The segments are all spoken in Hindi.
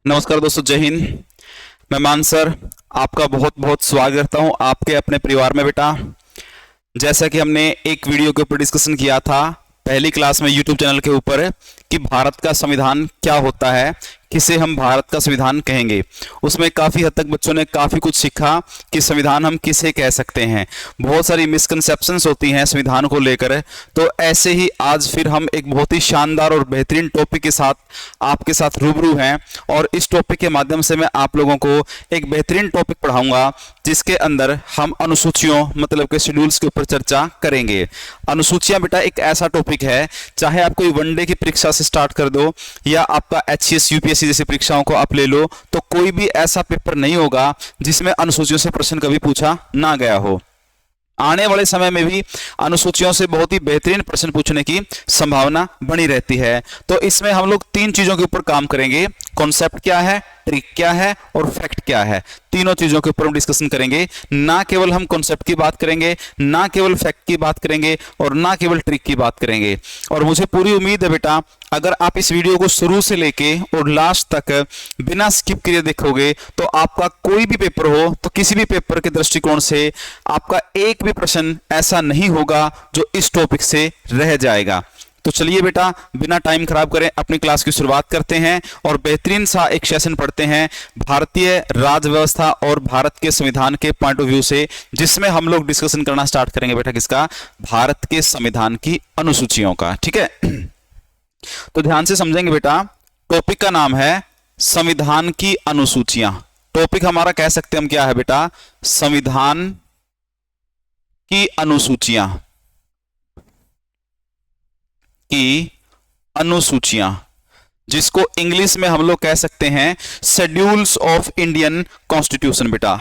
नमस्कार दोस्तों, जय हिंद। मैं मान सर आपका बहुत बहुत स्वागत करता हूं आपके अपने परिवार में। बेटा, जैसा कि हमने एक वीडियो के ऊपर डिस्कशन किया था पहली क्लास में यूट्यूब चैनल के ऊपर कि भारत का संविधान क्या होता है, किसे हम भारत का संविधान कहेंगे, उसमें काफ़ी हद तक बच्चों ने काफ़ी कुछ सीखा कि संविधान हम किसे कह सकते हैं। बहुत सारी मिसकंसेप्शंस होती हैं संविधान को लेकर। तो ऐसे ही आज फिर हम एक बहुत ही शानदार और बेहतरीन टॉपिक के साथ आपके साथ रूबरू हैं, और इस टॉपिक के माध्यम से मैं आप लोगों को एक बेहतरीन टॉपिक पढ़ाऊंगा जिसके अंदर हम अनुसूचियों मतलब के शेड्यूल्स के ऊपर चर्चा करेंगे। अनुसूचियां बेटा एक ऐसा टॉपिक है, चाहे आप कोई वनडे की परीक्षा से स्टार्ट कर दो या आपका एचसीएस यूपीएससी जैसी परीक्षाओं को आप ले लो, तो कोई भी ऐसा पेपर नहीं होगा जिसमें अनुसूचियों से प्रश्न कभी पूछा ना गया हो। आने वाले समय में भी अनुसूचियों से बहुत ही बेहतरीन प्रश्न पूछने की संभावना बनी रहती है। तो इसमें हम लोग तीन चीजों के ऊपर काम करेंगे। कॉन्सेप्ट क्या है, ट्रिक क्या है और फैक्ट क्या है, तीनों चीजों के ऊपर हम डिस्कशन करेंगे। ना केवल हम कॉन्सेप्ट की बात करेंगे, ना केवल फैक्ट की बात करेंगे और ना केवल ट्रिक की बात करेंगे। और मुझे पूरी उम्मीद है बेटा, अगर आप इस वीडियो को शुरू से लेके और लास्ट तक बिना स्किप किए देखोगे तो आपका कोई भी पेपर हो तो किसी भी पेपर के दृष्टिकोण से आपका एक भी प्रश्न ऐसा नहीं होगा जो इस टॉपिक से रह जाएगा। तो चलिए बेटा, बिना टाइम खराब करें अपनी क्लास की शुरुआत करते हैं और बेहतरीन सा एक सेशन पढ़ते हैं भारतीय राज्य व्यवस्था और भारत के संविधान के पॉइंट ऑफ व्यू से, जिसमें हम लोग डिस्कशन करना स्टार्ट करेंगे बेटा किसका, भारत के संविधान की अनुसूचियों का। ठीक है, तो ध्यान से समझेंगे बेटा। टॉपिक का नाम है संविधान की अनुसूचियां। टॉपिक हमारा कह सकते हैं हम क्या है बेटा, संविधान की अनुसूचियां की अनुसूचियां, जिसको इंग्लिश में हम लोग कह सकते हैं शेड्यूल्स ऑफ इंडियन कॉन्स्टिट्यूशन। बेटा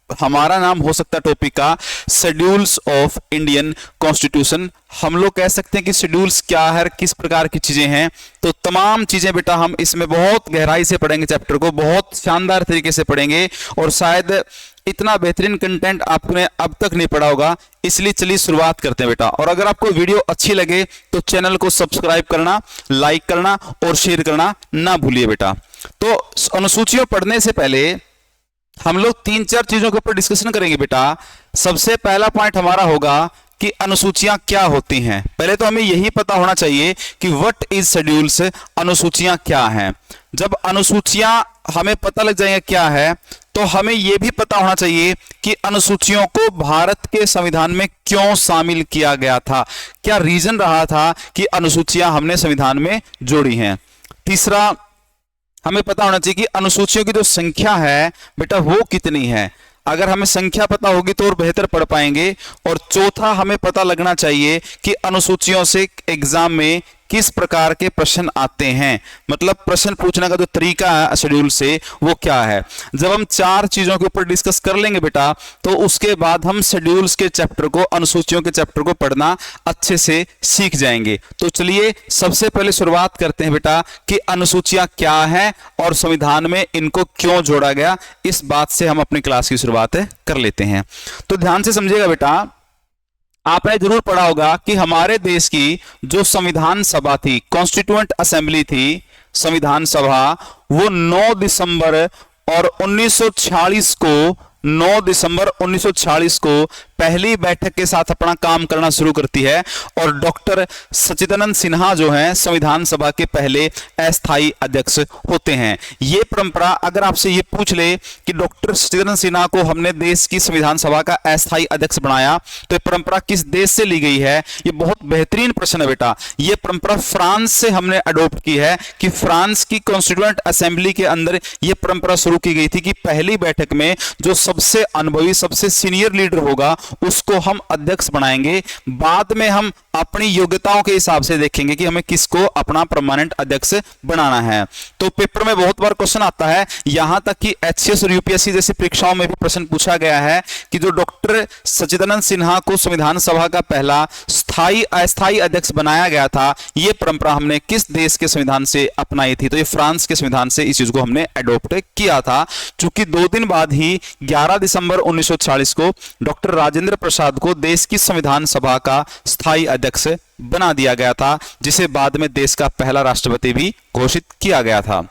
हमारा नाम हो सकता है टॉपिक का शेड्यूल्स ऑफ इंडियन कॉन्स्टिट्यूशन। हम लोग कह सकते हैं कि शेड्यूल्स क्या है, किस प्रकार की चीजें हैं। तो तमाम चीजें बेटा हम इसमें बहुत गहराई से पढ़ेंगे, चैप्टर को बहुत शानदार तरीके से पढ़ेंगे और शायद इतना बेहतरीन कंटेंट आपने अब तक नहीं पढ़ा होगा। इसलिए चलिए शुरुआत करते हैं बेटा। और अगर आपको वीडियो अच्छी लगे तो चैनल को सब्सक्राइब करना, लाइक करना और शेयर करना ना भूलिए बेटा। तो अनुसूचियों पढ़ने से पहले हम लोग तीन चार चीजों के ऊपर डिस्कशन करेंगे बेटा। सबसे पहला पॉइंट हमारा होगा कि अनुसूचियां क्या होती हैं। पहले तो हमें यही पता होना चाहिए कि व्हाट इज शेड्यूल्स, अनुसूचियां क्या हैं। जब अनुसूचियां हमें पता लग जाएंगे क्या है, तो हमें यह भी पता होना चाहिए कि अनुसूचियों को भारत के संविधान में क्यों शामिल किया गया था, क्या रीजन रहा था कि अनुसूचियां हमने संविधान में जोड़ी हैं। तीसरा, हमें पता होना चाहिए कि अनुसूचियों की जो संख्या है बेटा वो कितनी है। अगर हमें संख्या पता होगी तो और बेहतर पढ़ पाएंगे। और चौथा, हमें पता लगना चाहिए कि अनुसूचियों से एग्जाम में किस प्रकार के प्रश्न आते हैं, मतलब प्रश्न पूछने का जो तरीका है शेड्यूल से वो क्या है। जब हम चार चीजों के ऊपर डिस्कस कर लेंगे बेटा, तो उसके बाद हम शेड्यूल्स के चैप्टर को, अनुसूचियों के चैप्टर को पढ़ना अच्छे से सीख जाएंगे। तो चलिए सबसे पहले शुरुआत करते हैं बेटा कि अनुसूचियां क्या है और संविधान में इनको क्यों जोड़ा गया। इस बात से हम अपनी क्लास की शुरुआत कर लेते हैं। तो ध्यान से समझिएगा बेटा, आपने जरूर पढ़ा होगा कि हमारे देश की जो संविधान सभा थी, कॉन्स्टिट्यूएंट असेंबली थी, संविधान सभा, वो 9 दिसंबर और 1946 को 9 दिसंबर 1946 को पहली बैठक के साथ अपना काम करना शुरू करती है। और डॉक्टर सच्चिदानंद सिन्हा जो हैं संविधान सभा के पहले अस्थायी अध्यक्ष होते हैं। ये परंपरा, अगर आपसे ये पूछ ले कि डॉक्टर सच्चिदानंद सिन्हा को हमने देश की संविधान सभा का अस्थायी अध्यक्ष बनाया, तो ये परंपरा किस देश से ली गई है, ये बहुत बेहतरीन प्रश्न है बेटा। ये परंपरा फ्रांस से हमने अडॉप्ट की है कि फ्रांस की कॉन्स्टिट्यूएंट असेंबली के अंदर ये परंपरा शुरू की गई थी कि पहली बैठक में जो सबसे अनुभवी, सबसे सीनियर लीडर होगा उसको हम अध्यक्ष बनाएंगे। बाद में हम अपनी योग्यताओं के हिसाब से देखेंगे कि हमें किसको अपना परमानेंट अध्यक्ष बनाना है। तो पेपर में बहुत बार क्वेश्चन आता है, यहां तक कि एचसीएस और यूपीएससी जैसी परीक्षाओं में भी प्रश्न पूछा गया है कि जो डॉक्टर सच्चिदानंद सिन्हा को संविधान सभा का पहला स्थायी अस्थायी अध्यक्ष बनाया गया था, यह परंपरा हमने किस देश के संविधान से अपनाई थी, तो ये फ्रांस के संविधान से इस चीज को हमने अडॉप्ट किया था। चूंकि 2 दिन बाद ही 11 दिसंबर 1940 को डॉक्टर राजेंद्र प्रसाद को देश की संविधान सभा का स्थायी अध्यक्ष बना दिया गया था, जिसे बाद में देश का पहला राष्ट्रपति भी घोषित किया गया था।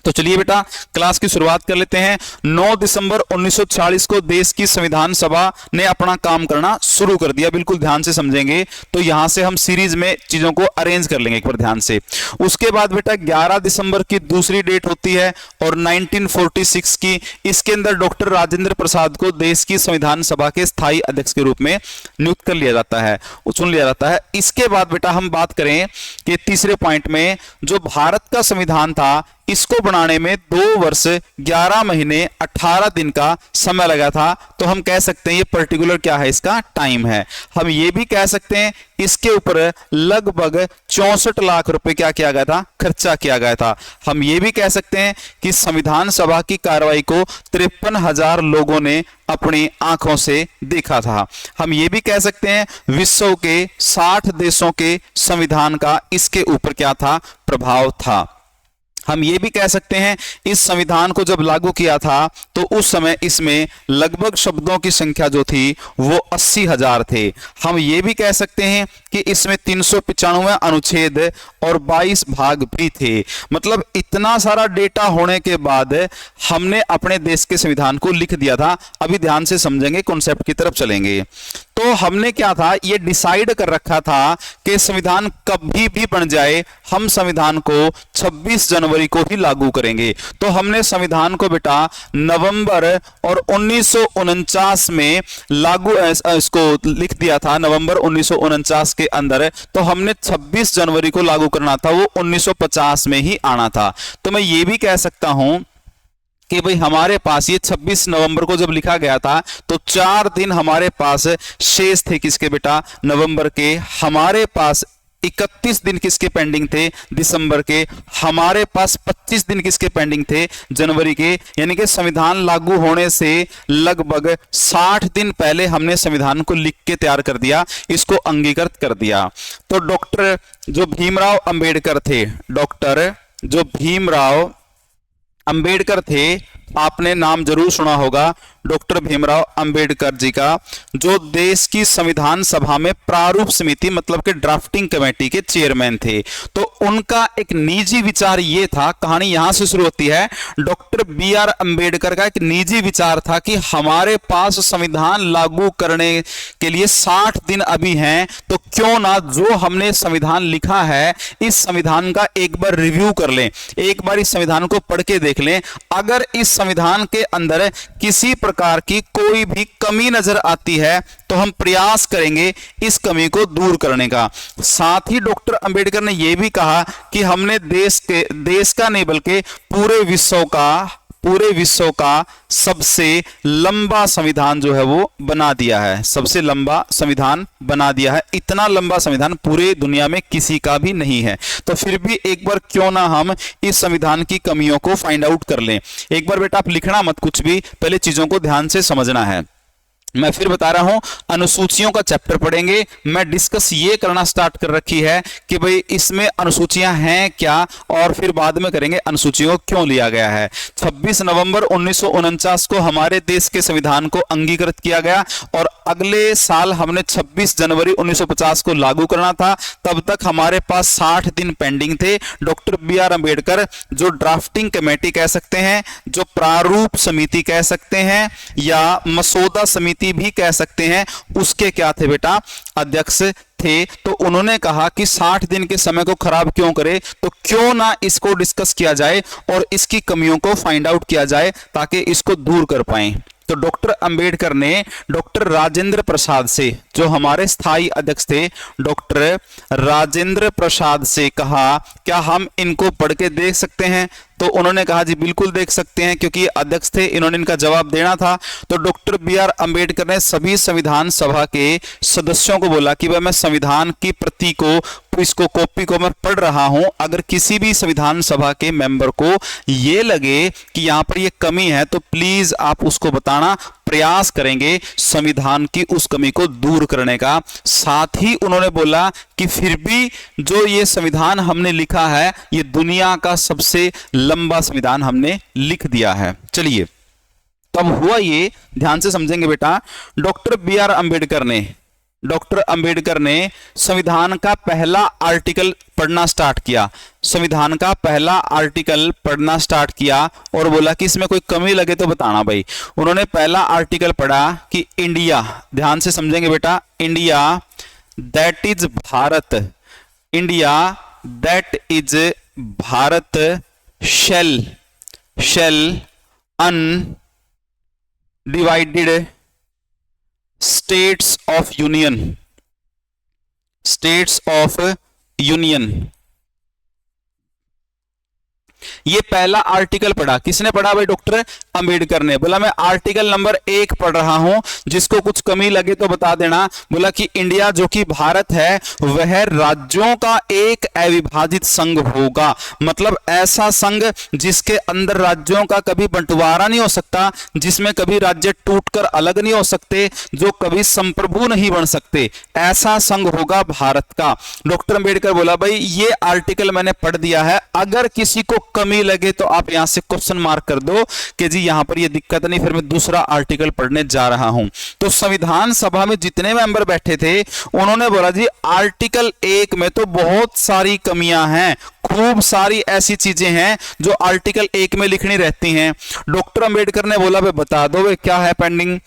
तो चलिए बेटा क्लास की शुरुआत कर लेते हैं। 9 दिसंबर 1940 को देश की संविधान सभा ने अपना काम करना शुरू कर दिया। बिल्कुल ध्यान से समझेंगे तो यहां से हम सीरीज में चीजों को अरेंज कर लेंगे एक बार ध्यान से। उसके बाद बेटा 11 दिसंबर की दूसरी डेट होती है और 1946 की, इसके अंदर डॉक्टर राजेंद्र प्रसाद को देश की संविधान सभा के स्थायी अध्यक्ष के रूप में नियुक्त कर लिया जाता है, चुन लिया जाता है। इसके बाद बेटा हम बात करें कि तीसरे पॉइंट में जो भारत का संविधान था इसको बनाने में 2 वर्ष 11 महीने 18 दिन का समय लगा था। तो हम कह सकते हैं ये पर्टिकुलर क्या है, इसका टाइम है। हम ये भी कह सकते हैं इसके ऊपर लगभग 64 लाख रुपए क्या किया गया था, खर्चा किया गया था। हम ये भी कह सकते हैं कि संविधान सभा की कार्रवाई को 53,000 लोगों ने अपनी आंखों से देखा था। हम ये भी कह सकते हैं विश्व के 60 देशों के संविधान का इसके ऊपर क्या था, प्रभाव था। हम ये भी कह सकते हैं इस संविधान को जब लागू किया था तो उस समय इसमें लगभग शब्दों की संख्या जो थी वो 80,000 थे। हम ये भी कह सकते हैं कि इसमें 395 अनुच्छेद और 22 भाग भी थे। मतलब इतना सारा डेटा होने के बाद हमने अपने देश के संविधान को लिख दिया था। अभी ध्यान से समझेंगे, कॉन्सेप्ट की तरफ चलेंगे। तो हमने क्या था, ये डिसाइड कर रखा था कि संविधान कभी भी बन जाए हम संविधान को 26 जनवरी को ही लागू करेंगे। तो हमने संविधान को बेटा नवंबर और 1949 में लागू इसको लिख दिया था, नवंबर 1949 के अंदर। तो हमने 26 जनवरी को लागू करना था, वो 1950 में ही आना था। तो मैं ये भी कह सकता हूं कि भाई हमारे पास ये 26 नवंबर को जब लिखा गया था तो 4 दिन हमारे पास शेष थे किसके बेटा, नवंबर के। हमारे पास 31 दिन किसके पेंडिंग थे, दिसंबर के। हमारे पास 25 दिन किसके पेंडिंग थे, जनवरी के। यानी कि संविधान लागू होने से लगभग 60 दिन पहले हमने संविधान को लिख के तैयार कर दिया, इसको अंगीकृत कर दिया। तो डॉक्टर जो भीमराव अंबेडकर थे, डॉक्टर जो भीमराव अंबेडकर थे, आपने नाम जरूर सुना होगा डॉक्टर भीमराव अंबेडकर जी का, जो देश की संविधान सभा में प्रारूप समिति मतलब कि ड्राफ्टिंग कमेटी के चेयरमैन थे। तो उनका एक निजी विचार ये था, कहानी यहां से शुरू होती है। Doctor B R. अंबेडकर का एक निजी विचार था कि हमारे पास संविधान लागू करने के लिए 60 दिन अभी हैं, तो क्यों ना जो हमने संविधान लिखा है इस संविधान का एक बार रिव्यू कर लें, एक बार इस संविधान को पढ़ के देख लें। अगर इस संविधान के अंदर किसी प्रकार की कोई भी कमी नजर आती है तो हम प्रयास करेंगे इस कमी को दूर करने का। साथ ही डॉक्टर अंबेडकर ने यह भी कहा कि हमने देश का नहीं बल्कि पूरे विश्व का सबसे लंबा संविधान जो है वो बना दिया है, सबसे लंबा संविधान बना दिया है। इतना लंबा संविधान पूरे दुनिया में किसी का भी नहीं है। तो फिर भी एक बार क्यों ना हम इस संविधान की कमियों को फाइंड आउट कर लें। एक बार बेटा आप लिखना मत कुछ भी, पहले चीजों को ध्यान से समझना है। मैं फिर बता रहा हूं, अनुसूचियों का चैप्टर पढ़ेंगे। मैं डिस्कस ये करना स्टार्ट कर रखी है कि भाई इसमें अनुसूचियां हैं क्या, और फिर बाद में करेंगे अनुसूचियों को क्यों लिया गया है। 26 नवंबर 1949 को हमारे देश के संविधान को अंगीकृत किया गया और अगले साल हमने 26 जनवरी 1950 को लागू करना था। तब तक हमारे पास 60 दिन पेंडिंग थे। Doctor B R. अंबेडकर जो ड्राफ्टिंग कमेटी कह सकते हैं, जो प्रारूप समिति कह सकते हैं या मसौदा समिति भी कह सकते हैं, उसके क्या थे बेटा, अध्यक्ष थे। तो उन्होंने कहा कि 60 दिन के समय को खराब क्यों करे, तो क्यों ना इसको डिस्कस किया जाए और इसकी कमियों को फाइंड आउट किया जाए ताकि इसको दूर कर पाएं। तो डॉक्टर अंबेडकर ने डॉक्टर राजेंद्र प्रसाद से, जो हमारे स्थायी अध्यक्ष थे, डॉक्टर राजेंद्र प्रसाद से कहा क्या हम इनको पढ़ के देख सकते हैं। तो उन्होंने कहा जी बिल्कुल देख सकते हैं, क्योंकि अध्यक्ष थे, इन्होंने इनका जवाब देना था। तो डॉक्टर बी.आर. अंबेडकर ने सभी संविधान सभा के सदस्यों को बोला कि भाई मैं संविधान की प्रति को, इसको कॉपी को मैं पढ़ रहा हूं, अगर किसी भी संविधान सभा के मेंबर को ये लगे कि यहां पर ये कमी है तो प्लीज आप उसको बताना, प्रयास करेंगे संविधान की उस कमी को दूर करने का। साथ ही उन्होंने बोला कि फिर भी जो ये संविधान हमने लिखा है ये दुनिया का सबसे लंबा संविधान हमने लिख दिया है। चलिए तब हुआ ये, ध्यान से समझेंगे बेटा, डॉक्टर बी.आर. अंबेडकर ने डॉक्टर अंबेडकर ने संविधान का पहला आर्टिकल पढ़ना स्टार्ट किया, संविधान का पहला आर्टिकल पढ़ना स्टार्ट किया और बोला कि इसमें कोई कमी लगे तो बताना भाई। उन्होंने पहला आर्टिकल पढ़ा कि इंडिया, ध्यान से समझेंगे बेटा, India that is Bharat, India that is Bharat shall undivided states of union ये पहला आर्टिकल पढ़ा, किसने पढ़ा भाई? डॉक्टर अंबेडकर ने। बोला मैं आर्टिकल नंबर 1 पढ़ रहा हूं, जिसको कुछ कमी लगे तो बता देना। बोला कि इंडिया जो कि भारत है वह राज्यों का एक अविभाजित संघ होगा, मतलब ऐसा संघ जिसके अंदर राज्यों का कभी बंटवारा नहीं हो सकता, जिसमें कभी राज्य टूटकर अलग नहीं हो सकते, जो कभी संप्रभु नहीं बन सकते, ऐसा संघ होगा भारत का। डॉक्टर अंबेडकर बोला भाई ये आर्टिकल मैंने पढ़ दिया है, अगर किसी को कमी लगे तो आप यहां से क्वेश्चन मार्क कर दो कि जी यहां पर ये दिक्कत नहीं, फिर मैं दूसरा आर्टिकल पढ़ने जा रहा हूं। तो संविधान सभा में जितने मेंबर बैठे थे उन्होंने बोला जी आर्टिकल 1 में तो बहुत सारी कमियां हैं, खूब सारी ऐसी चीजें हैं जो आर्टिकल 1 में लिखनी रहती हैं। डॉक्टर अंबेडकर ने बोला भाई बता दो वे क्या है पेंडिंग।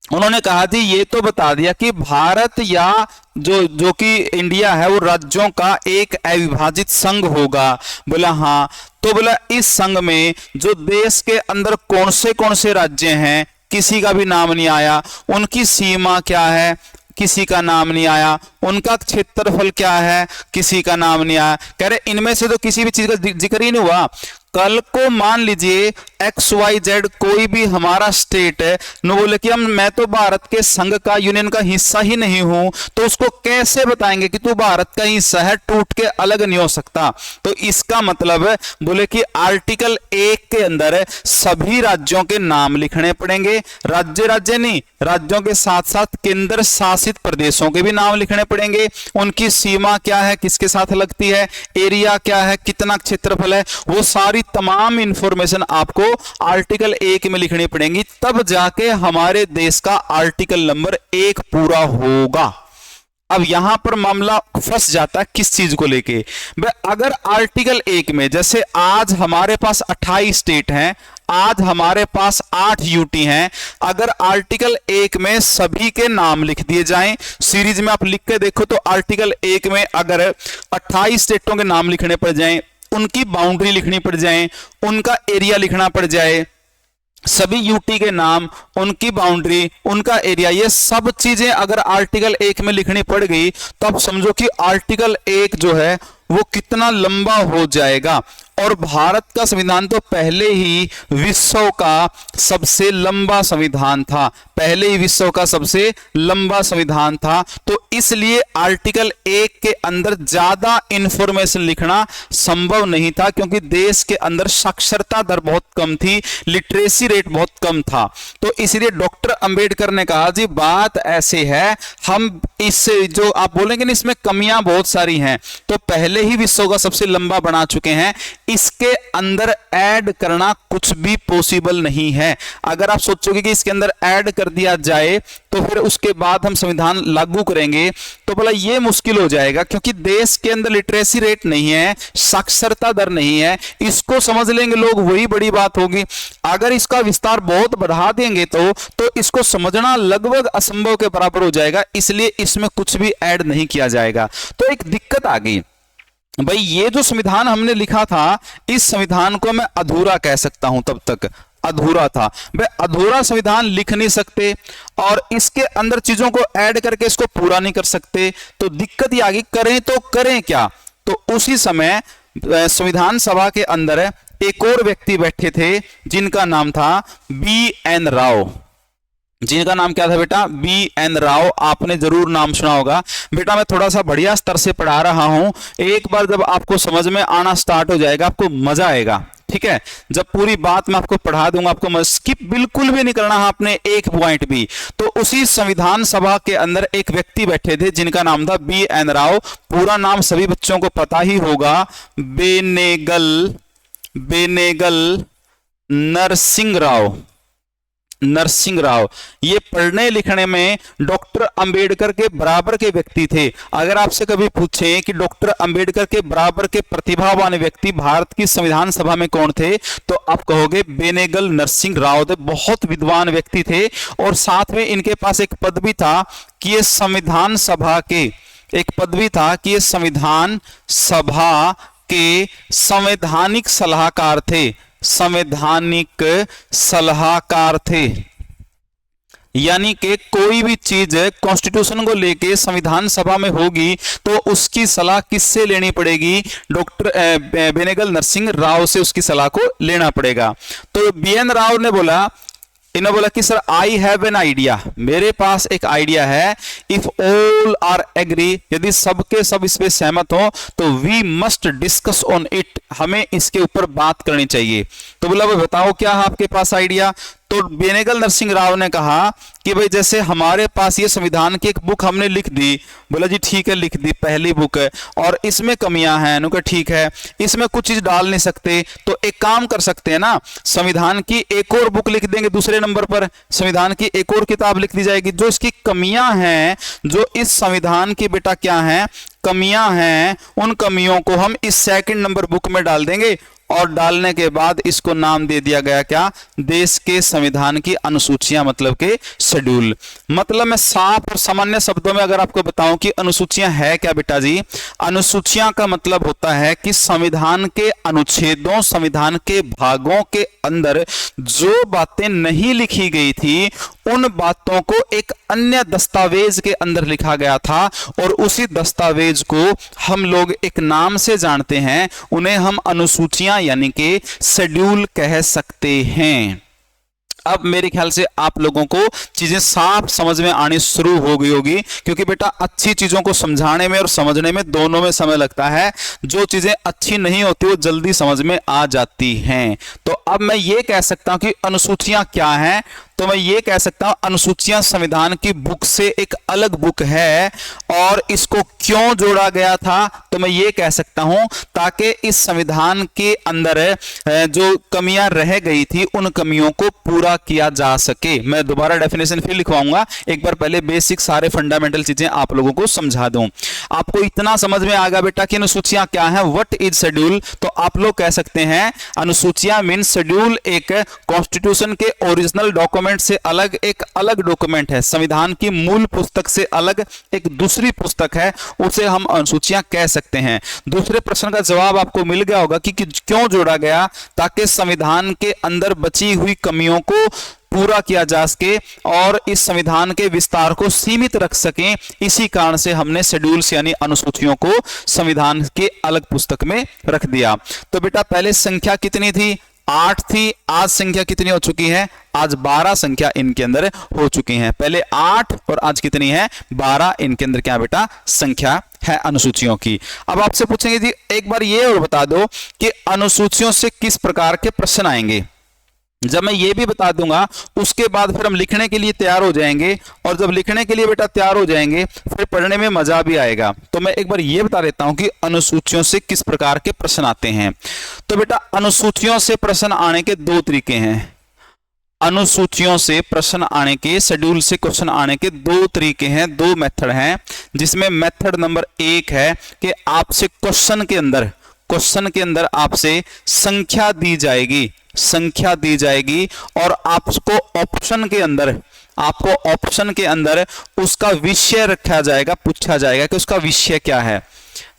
उन्होंने कहा थी ये तो बता दिया कि भारत या जो कि इंडिया है वो राज्यों का एक अविभाजित संघ होगा। बोला हाँ, तो बोला इस संघ में जो देश के अंदर कौन से राज्य हैं किसी का भी नाम नहीं आया, उनकी सीमा क्या है किसी का नाम नहीं आया, उनका क्षेत्रफल क्या है किसी का नाम नहीं आया। कह रहे इनमें से तो किसी भी चीज का जिक्र ही नहीं हुआ। कल को मान लीजिए XYZ कोई भी हमारा स्टेट है न बोले कि मैं तो भारत के संघ का यूनियन का हिस्सा ही नहीं हूं, तो उसको कैसे बताएंगे कि तू भारत का हिस्सा है, टूट के अलग नहीं हो सकता। तो इसका मतलब बोले कि आर्टिकल 1 के अंदर सभी राज्यों के नाम लिखने पड़ेंगे, राज्य नहीं, राज्यों के साथ साथ केंद्र शासित प्रदेशों के भी नाम लिखने पड़ेंगे, उनकी सीमा क्या है किसके साथ लगती है, एरिया क्या है, कितना क्षेत्रफल है, वो सारी तमाम इंफॉर्मेशन आपको आर्टिकल 1 में लिखनी पड़ेगी, तब जाके हमारे देश का आर्टिकल नंबर 1 पूरा होगा। अब यहां पर मामला फंस जाता है किस चीज को लेके, अगर आर्टिकल 1 में जैसे आज हमारे पास 28 स्टेट हैं, आज हमारे पास 8 यूटी हैं, अगर आर्टिकल 1 में सभी के नाम लिख दिए जाएं, सीरीज में आप लिख के देखो तो आर्टिकल 1 में अगर 28 स्टेटों के नाम लिखने पड़ जाएं, उनकी बाउंड्री लिखनी पड़ जाए, उनका एरिया लिखना पड़ जाए, सभी यूटी के नाम, उनकी बाउंड्री, उनका एरिया, ये सब चीजें अगर आर्टिकल 1 में लिखनी पड़ गई तो अब समझो कि आर्टिकल 1 जो है वो कितना लंबा हो जाएगा। और भारत का संविधान तो पहले ही विश्व का सबसे लंबा संविधान था, पहले ही विश्व का सबसे लंबा संविधान था, तो इसलिए आर्टिकल 1 के अंदर ज्यादा इंफॉर्मेशन लिखना संभव नहीं था, क्योंकि देश के अंदर साक्षरता दर बहुत कम थी, लिटरेसी रेट बहुत कम था। तो इसलिए डॉक्टर अंबेडकर ने कहा जी बात ऐसे है, हम इससे जो आप बोलेंगे ना इसमें कमियां बहुत सारी हैं, तो पहले ही विश्व का सबसे लंबा बना चुके हैं, इसके अंदर ऐड करना कुछ भी पॉसिबल नहीं है। अगर आप सोचोगे कि इसके अंदर ऐड कर दिया जाए तो फिर उसके बाद हम संविधान लागू करेंगे तो बोला ये मुश्किल हो जाएगा, क्योंकि देश के अंदर लिटरेसी रेट नहीं है, साक्षरता दर नहीं है, इसको समझ लेंगे लोग वही बड़ी बात होगी। अगर इसका विस्तार बहुत बढ़ा देंगे तो इसको समझना लगभग असंभव के बराबर हो जाएगा, इसलिए इसमें कुछ भी ऐड नहीं किया जाएगा। तो एक दिक्कत आ गई भाई, ये जो संविधान हमने लिखा था इस संविधान को मैं अधूरा कह सकता हूं, तब तक अधूरा था। भाई अधूरा संविधान लिख नहीं सकते और इसके अंदर चीजों को ऐड करके इसको पूरा नहीं कर सकते, तो दिक्कत ये आ गई, करें तो करें क्या। तो उसी समय संविधान सभा के अंदर एक और व्यक्ति बैठे थे जिनका नाम था BN राव। जिनका नाम क्या था बेटा? BN राव। आपने जरूर नाम सुना होगा। बेटा मैं थोड़ा सा बढ़िया स्तर से पढ़ा रहा हूं, एक बार जब आपको समझ में आना स्टार्ट हो जाएगा आपको मजा आएगा, ठीक है। जब पूरी बात मैं आपको पढ़ा दूंगा आपको स्किप बिल्कुल भी नहीं करना है आपने एक पॉइंट भी। तो उसी संविधान सभा के अंदर एक व्यक्ति बैठे थे जिनका नाम था BN राव। पूरा नाम सभी बच्चों को पता ही होगा, बेनेगल नरसिंह राव। नरसिंह राव, ये पढ़ने लिखने में डॉक्टर अंबेडकर के बराबर के व्यक्ति थे। अगर आपसे कभी पूछे कि डॉक्टर अंबेडकर के बराबर के प्रतिभावान व्यक्ति भारत की संविधान सभा में कौन थे, तो आप कहोगे बेनेगल नरसिंह राव थे। बहुत विद्वान व्यक्ति थे और साथ में इनके पास एक पद भी था कि ये संविधान सभा के, एक पदवी था कि ये संविधान सभा के संवैधानिक सलाहकार थे, संवैधानिक सलाहकार थे। यानी कि कोई भी चीज कॉन्स्टिट्यूशन को लेके संविधान सभा में होगी तो उसकी सलाह किससे लेनी पड़ेगी? डॉक्टर बेनेगल नरसिंह राव से उसकी सलाह को लेना पड़ेगा। तो बीएन राव ने बोला, इन्होंने बोला कि sir I have an idea, मेरे पास एक आइडिया है। इफ ऑल आर एग्री, यदि सबके सब इस पे सहमत हो तो we must discuss on it, हमें इसके ऊपर बात करनी चाहिए। तो बोला भाई बताओ क्या है आपके पास आइडिया? तो बेनेगल नरसिंह राव ने कहा कि भाई जैसे हमारे पास ये संविधान की एक बुक हमने लिख दी। बोला जी ठीक है, लिख दी, पहली बुक है और इसमें कमियां हैं। उन्होंने कहा ठीक है, इसमें कुछ चीज डाल नहीं सकते, तो एक काम कर सकते हैं ना, संविधान की एक और बुक लिख देंगे, दूसरे नंबर पर संविधान की एक और किताब लिख दी जाएगी। जो इसकी कमियां हैं, जो इस संविधान की बेटा क्या है कमियां हैं, उन कमियों को हम इस सेकंड नंबर बुक में डाल देंगे। और डालने के बाद इसको नाम दे दिया गया क्या? देश के संविधान की अनुसूचियां, मतलब के शेड्यूल। मतलब मैं साफ और सामान्य शब्दों में अगर आपको बताऊं कि अनुसूचियां है क्या बेटा जी, अनुसूचियां का मतलब होता है कि संविधान के अनुच्छेदों, संविधान के भागों के अंदर जो बातें नहीं लिखी गई थी उन बातों को एक अन्य दस्तावेज के अंदर लिखा गया था और उसी दस्तावेज को हम लोग एक नाम से जानते हैं, उन्हें हम अनुसूचियां यानी कि शेड्यूल कह सकते हैं। अब मेरे ख्याल से आप लोगों को चीजें साफ समझ में आनी शुरू हो गई होगी, क्योंकि बेटा अच्छी चीजों को समझाने में और समझने में दोनों में समय लगता है। जो चीजें अच्छी नहीं होती वो जल्दी समझ में आ जाती हैं। तो अब मैं ये कह सकता हूं कि अनुसूचियां क्या हैं, तो मैं ये कह सकता हूं अनुसूचियां संविधान की बुक से एक अलग बुक है। और इसको क्यों जोड़ा गया था, तो मैं ये कह सकता हूं ताकि इस संविधान के अंदर जो कमियां रह गई थी उन कमियों को पूरा किया जा सके। मैं दोबारा डेफिनेशन फिर लिखवाऊंगा, एक बार पहले बेसिक सारे फंडामेंटल चीजें आप लोगों को समझा दूं। आपको इतना समझ में आ गया बेटा कि अनुसूचियां क्या है, व्हाट इज शेड्यूल। तो आप लोग कह सकते हैं अनुसूचियां मीन शेड्यूल एक कॉन्स्टिट्यूशन के ओरिजिनल डॉक्यूमेंट से अलग एक अलग डॉक्यूमेंट है, संविधान की मूल पुस्तक से अलग एक दूसरी पुस्तक है, उसे हम अनुसूचियां कह सकते हैं। दूसरे प्रश्न का जवाब आपको मिल गया होगा कि क्यों जोड़ा गया, ताकि संविधान के अंदर बची हुई कमियों को पूरा किया जा सके और इस संविधान के विस्तार को सीमित रख सकें। इसी कारण से हमने शेड्यूल्स यानी अनुसूचियों को संविधान के अलग पुस्तक में रख दिया। तो बेटा पहले संख्या कितनी थी? 8 थी। आज संख्या कितनी हो चुकी है? आज 12 संख्या इनके अंदर हो चुकी हैं। पहले 8 और आज कितनी है? 12 इनके अंदर क्या बेटा संख्या है अनुसूचियों की। अब आपसे पूछेंगे जी एक बार ये और बता दो कि अनुसूचियों से किस प्रकार के प्रश्न आएंगे। जब मैं ये भी बता दूंगा उसके बाद फिर हम लिखने के लिए तैयार हो जाएंगे, और जब लिखने के लिए बेटा तैयार हो जाएंगे फिर पढ़ने में मजा भी आएगा। तो मैं एक बार ये बता देता हूं कि अनुसूचियों से किस प्रकार के प्रश्न आते हैं। तो बेटा अनुसूचियों से प्रश्न आने के दो तरीके हैं। अनुसूचियों से प्रश्न आने के, शेड्यूल से क्वेश्चन आने के दो तरीके हैं, दो मेथड हैं। जिसमें मेथड नंबर 1 है कि आपसे क्वेश्चन के अंदर आपसे संख्या दी जाएगी, संख्या दी जाएगी और आपको ऑप्शन के अंदर उसका विषय रखा जाएगा, पूछा जाएगा कि उसका विषय क्या है।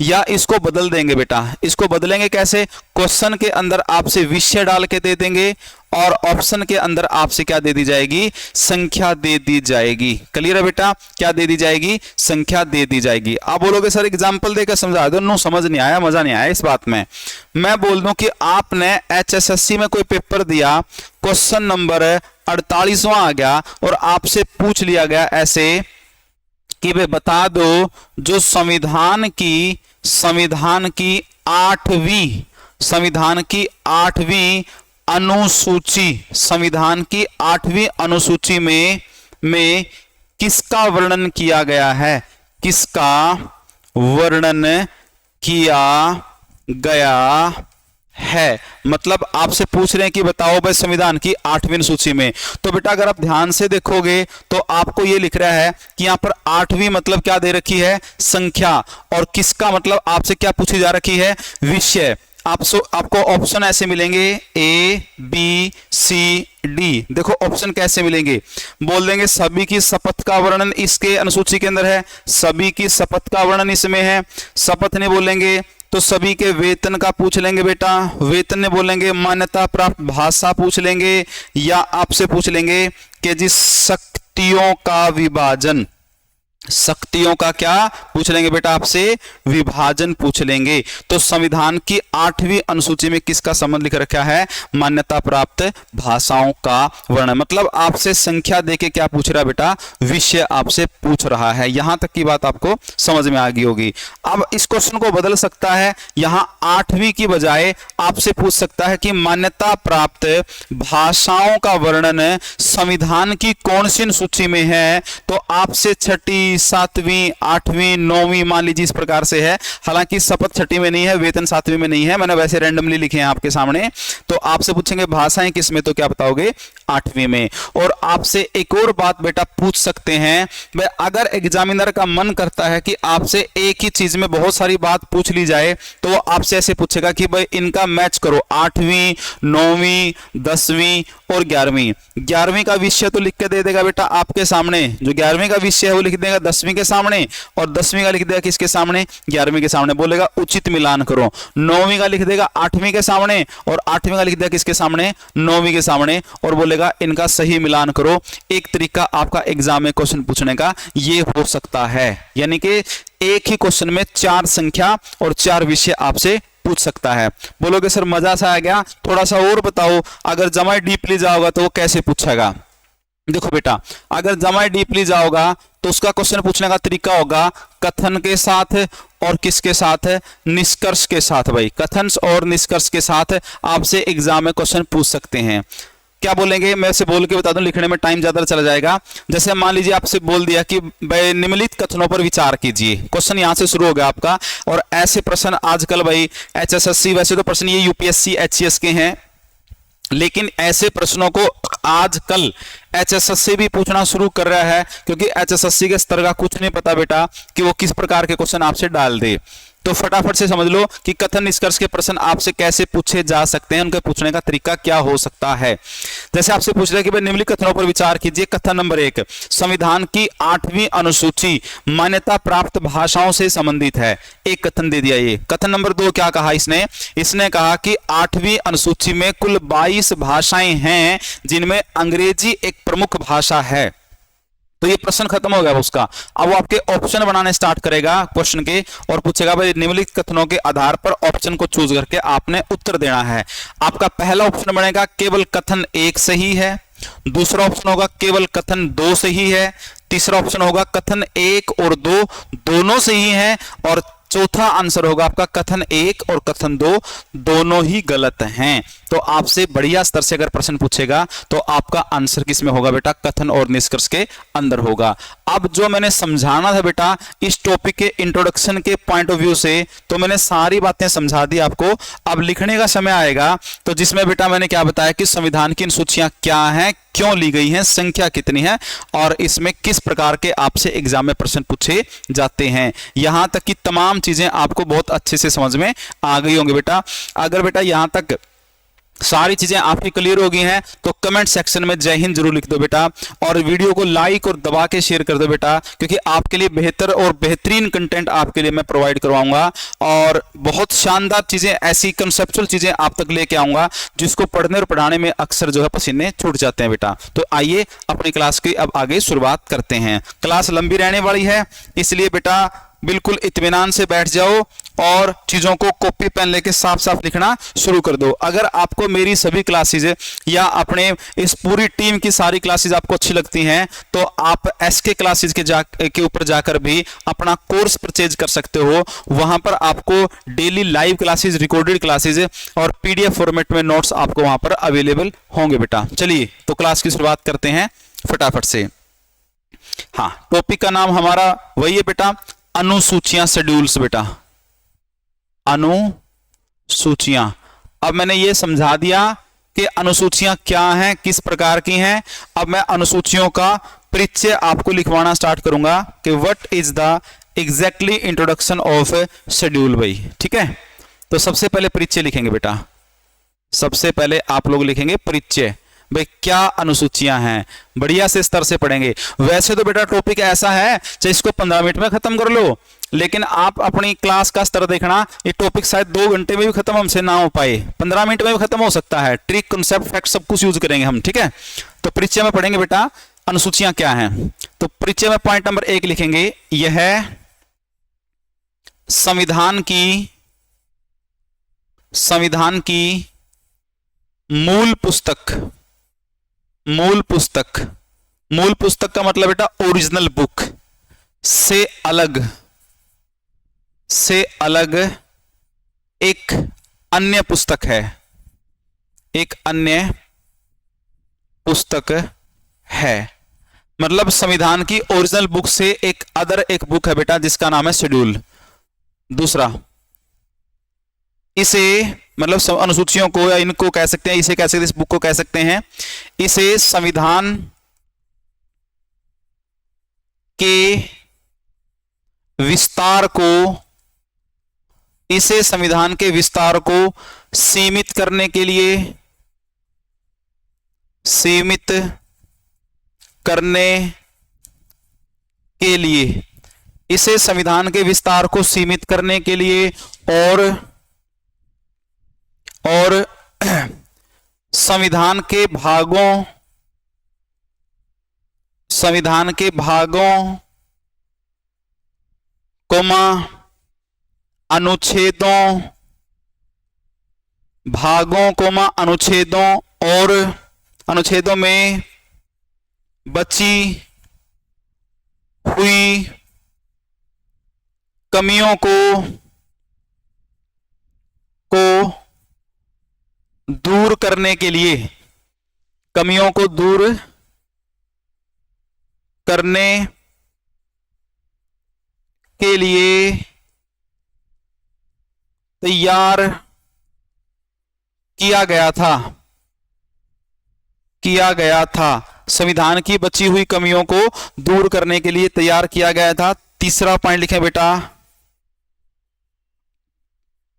या इसको बदल देंगे बेटा, इसको बदलेंगे कैसे? क्वेश्चन के अंदर आपसे विषय डाल के दे देंगे और ऑप्शन के अंदर आपसे क्या दे दी जाएगी? संख्या दे दी जाएगी। क्लियर है बेटा? क्या दे दी जाएगी? संख्या दे दी जाएगी। आप बोलोगे सर एग्जाम्पल देकर समझा दो। नो, समझ नहीं आया, मजा नहीं आया इस बात में। मैं बोल दूं कि आपने HSSC में कोई पेपर दिया, क्वेश्चन नंबर 48वां आ गया और आपसे पूछ लिया गया ऐसे कि वे बता दो जो संविधान की 8वीं अनुसूची, संविधान की 8वीं अनुसूची में किसका वर्णन किया गया है? किसका वर्णन किया गया है, मतलब आपसे पूछ रहे हैं कि बताओ भाई संविधान की 8वीं अनुसूची में। तो बेटा अगर आप ध्यान से देखोगे तो आपको ये लिख रहा है कि यहां पर 8वीं मतलब क्या दे रखी है, संख्या, और किसका मतलब आपसे क्या पूछी जा रखी है, विषय। आपको ऑप्शन ऐसे मिलेंगे ए बी सी डी। देखो ऑप्शन कैसे मिलेंगे, बोल देंगे सभी की शपथ का वर्णन इसके अनुसूची के अंदर है, सभी की शपथ का वर्णन इसमें है। शपथ नहीं बोलेंगे तो सभी के वेतन का पूछ लेंगे बेटा, वेतन ने बोलेंगे मान्यता प्राप्त भाषा पूछ लेंगे, या आपसे पूछ लेंगे कि जिस शक्तियों का विभाजन, शक्तियों का क्या पूछ लेंगे बेटा, आपसे विभाजन पूछ लेंगे। तो संविधान की 8वीं अनुसूची में किसका संबंध लिख रखा है, मान्यता प्राप्त भाषाओं का वर्णन। मतलब आपसे संख्या देके क्या पूछ रहा है बेटा, विषय आपसे पूछ रहा है। यहां तक की बात आपको समझ में आ गई होगी। अब इस क्वेश्चन को बदल सकता है, यहां 8वीं की बजाय आपसे पूछ सकता है कि मान्यता प्राप्त भाषाओं का वर्णन संविधान की कौन सी अनुसूची में है। तो आपसे 6ठी 7वीं 8वीं 9वीं मान लीजिए इस प्रकार से है। हालांकि शपथ 6ठी में नहीं है, वेतन 7वीं में नहीं है, मैंने वैसे रैंडमली लिखे हैं आपके सामने। तो आपसे पूछेंगे भाषाएं किस में, तो क्या बताओगे 8वीं में। और आपसे एक और बात बेटा पूछ सकते हैं, भाई अगर एग्जामिनर का मन करता है कि आपसे एक ही चीज में बहुत सारी बात पूछ ली जाए तो वो आपसे ऐसे पूछेगा कि भाई इनका मैच करो, 8वीं 9वीं 10वीं और 11वीं। 11वीं का विषय तो लिख के दे देगा बेटा आपके सामने, जो 11वीं का विषय है वो लिख देगा 10वीं के सामने, और 10वीं का लिख देगा किसके सामने, 11वीं के सामने। बोलेगा उचित मिलान करो। 9वीं का लिख देगा 8वीं के सामने, और 8वीं का लिख देगा किसके सामने, 9वीं के सामने, और बोलेगा इनका सही मिलान करो। एक तरीका आपका एग्जाम में क्वेश्चन पूछने का ये हो सकता है, यानी कि एक ही क्वेश्चन में 4 संख्या और 4 विषय आपसे पूछ सकता है। बोलोगे सर मजा सा आ गया, थोड़ा सा और बताओ, अगर जमा डीपली जाओगा तो वो कैसे पूछेगा। देखो बेटा अगर जमा डीपली जाओगा तो उसका क्वेश्चन पूछने का तरीका होगा कथन के साथ और किसके साथ, निष्कर्ष के साथ। भाई कथन और निष्कर्ष के साथ आपसे एग्जाम में क्वेश्चन पूछ सकते हैं। क्या बोलेंगे, मैं से बोल के बता दूं, लिखने में टाइम ज्यादा चला जाएगा। जैसे मान लीजिए आपसे बोल दिया कि भाई निम्नलिखित कथनों पर विचार कीजिए, क्वेश्चन यहां से शुरू हो गया आपका। और ऐसे प्रश्न आजकल भाई एचएसएससी, वैसे तो प्रश्न ये यूपीएससी एचसीएस के हैं, लेकिन ऐसे प्रश्नों को आजकल एचएसएससी भी पूछना शुरू कर रहा है, क्योंकि एचएसएससी के स्तर का कुछ नहीं पता बेटा कि वो किस प्रकार के क्वेश्चन आपसे डाल दे। तो फटाफट से समझ लो कि कथन निष्कर्ष के प्रश्न आपसे कैसे पूछे जा सकते हैं, उनके पूछने का तरीका क्या हो सकता है। जैसे आपसे पूछ रहे हैं कि भाई निम्नलिखित कथनों पर विचार कीजिए। कथन नंबर 1, संविधान की 8वीं अनुसूची मान्यता प्राप्त भाषाओं से संबंधित है। एक कथन दे दिया ये। कथन नंबर 2 क्या कहा इसने कहा कि 8वीं अनुसूची में कुल 22 भाषाएं हैं जिनमें अंग्रेजी एक प्रमुख भाषा है। तो ये प्रश्न खत्म हो गया उसका। अब वो आपके ऑप्शन बनाने स्टार्ट करेगा क्वेश्चन के और पूछेगा भाई निम्नलिखित कथनों के आधार पर ऑप्शन को चूज करके आपने उत्तर देना है। आपका पहला ऑप्शन बनेगा केवल कथन 1 सही है, दूसरा ऑप्शन होगा केवल कथन 2 सही है, तीसरा ऑप्शन होगा कथन 1 और 2 दोनों सही हैं, और चौथा आंसर होगा आपका कथन 1 और कथन 2 दोनों ही गलत हैं। तो आपसे बढ़िया स्तर से अगर प्रश्न पूछेगा तो आपका आंसर किस में होगा बेटा, कथन और निष्कर्ष के अंदर होगा। अब जो मैंने समझाना था बेटा इस टॉपिक के इंट्रोडक्शन के पॉइंट ऑफ व्यू से, तो मैंने सारी बातें समझा दी आपको। अब लिखने का समय आएगा तो जिसमें बेटा मैंने क्या बताया कि संविधान की अनुसूचियां क्या हैं, क्यों ली गई हैं, संख्या कितनी है, और इसमें किस प्रकार के आपसे एग्जाम में प्रश्न पूछे जाते हैं। यहां तक की तमाम चीजें आपको बहुत अच्छे से समझ में आ गई होंगी बेटा। अगर बेटा यहां तक सारी चीजें आपकी क्लियर हो गई हैं तो कमेंट सेक्शन में जय हिंद जरूर लिख दो बेटा, और वीडियो को लाइक और दबा के शेयर कर दो बेटा, क्योंकि आपके लिए बेहतर और बेहतरीन कंटेंट आपके लिए मैं प्रोवाइड करवाऊंगा, और बहुत शानदार चीजें, ऐसी कंसेप्चुअल चीजें आप तक लेके आऊंगा जिसको पढ़ने और पढ़ाने में अक्सर जो है पसीने छूट जाते हैं बेटा। तो आइए अपनी क्लास की अब आगे शुरुआत करते हैं। क्लास लंबी रहने वाली है, इसलिए बेटा बिल्कुल इत्मीनान से बैठ जाओ और चीजों को कॉपी पेन लेके साफ साफ लिखना शुरू कर दो। अगर आपको मेरी सभी क्लासेज या अपने इस पूरी टीम की सारी क्लासेज आपको अच्छी लगती हैं तो आप एसके क्लासेज के ऊपर जाकर भी अपना कोर्स परचेज कर सकते हो। वहां पर आपको daily live classes, recorded classes और पीडीएफ फॉर्मेट में नोट्स आपको वहां पर अवेलेबल होंगे बेटा। चलिए तो क्लास की शुरुआत करते हैं फटाफट से। हाँ, टॉपिक का नाम हमारा वही है बेटा, अनुसूचियां, शेड्यूल्स बेटा, अनुसूचियां। अब मैंने ये समझा दिया कि अनुसूचियां क्या हैं, किस प्रकार की हैं। अब मैं अनुसूचियों का परिचय आपको लिखवाना स्टार्ट करूंगा कि what is the exactly introduction of schedule भाई। ठीक है, तो सबसे पहले परिचय लिखेंगे बेटा, सबसे पहले आप लोग लिखेंगे परिचय भाई, क्या अनुसूचियां हैं, बढ़िया से स्तर से पढ़ेंगे। वैसे तो बेटा टॉपिक ऐसा है चाहे इसको 15 मिनट में खत्म कर लो, लेकिन आप अपनी क्लास का स्तर देखना, ये टॉपिक शायद 2 घंटे में भी खत्म हमसे ना हो पाए, 15 मिनट में भी खत्म हो सकता है। ट्रिक, कॉन्सेप्ट, फैक्ट सब कुछ यूज करेंगे हम। ठीक है, तो परिचय में पढ़ेंगे बेटा अनुसूचियां क्या हैं। तो परिचय में पॉइंट नंबर 1 लिखेंगे, यह है संविधान की मूल पुस्तक। मूल पुस्तक, मूल पुस्तक का मतलब बेटा ओरिजिनल बुक से अलग एक अन्य पुस्तक है, एक अन्य पुस्तक है। मतलब संविधान की ओरिजिनल बुक से एक बुक है बेटा जिसका नाम है शेड्यूल। दूसरा, इसे मतलब अनुसूचियों को या इनको कह सकते हैं, इसे कह सकते हैं, इस बुक को कह सकते हैं, इसे संविधान के विस्तार को सीमित करने के लिए इसे संविधान के विस्तार को सीमित करने के लिए और संविधान के भागों अनुच्छेदों में बची हुई कमियों को दूर करने के लिए तैयार किया गया था। संविधान की बची हुई कमियों को दूर करने के लिए तैयार किया गया था। तीसरा पॉइंट लिखें बेटा,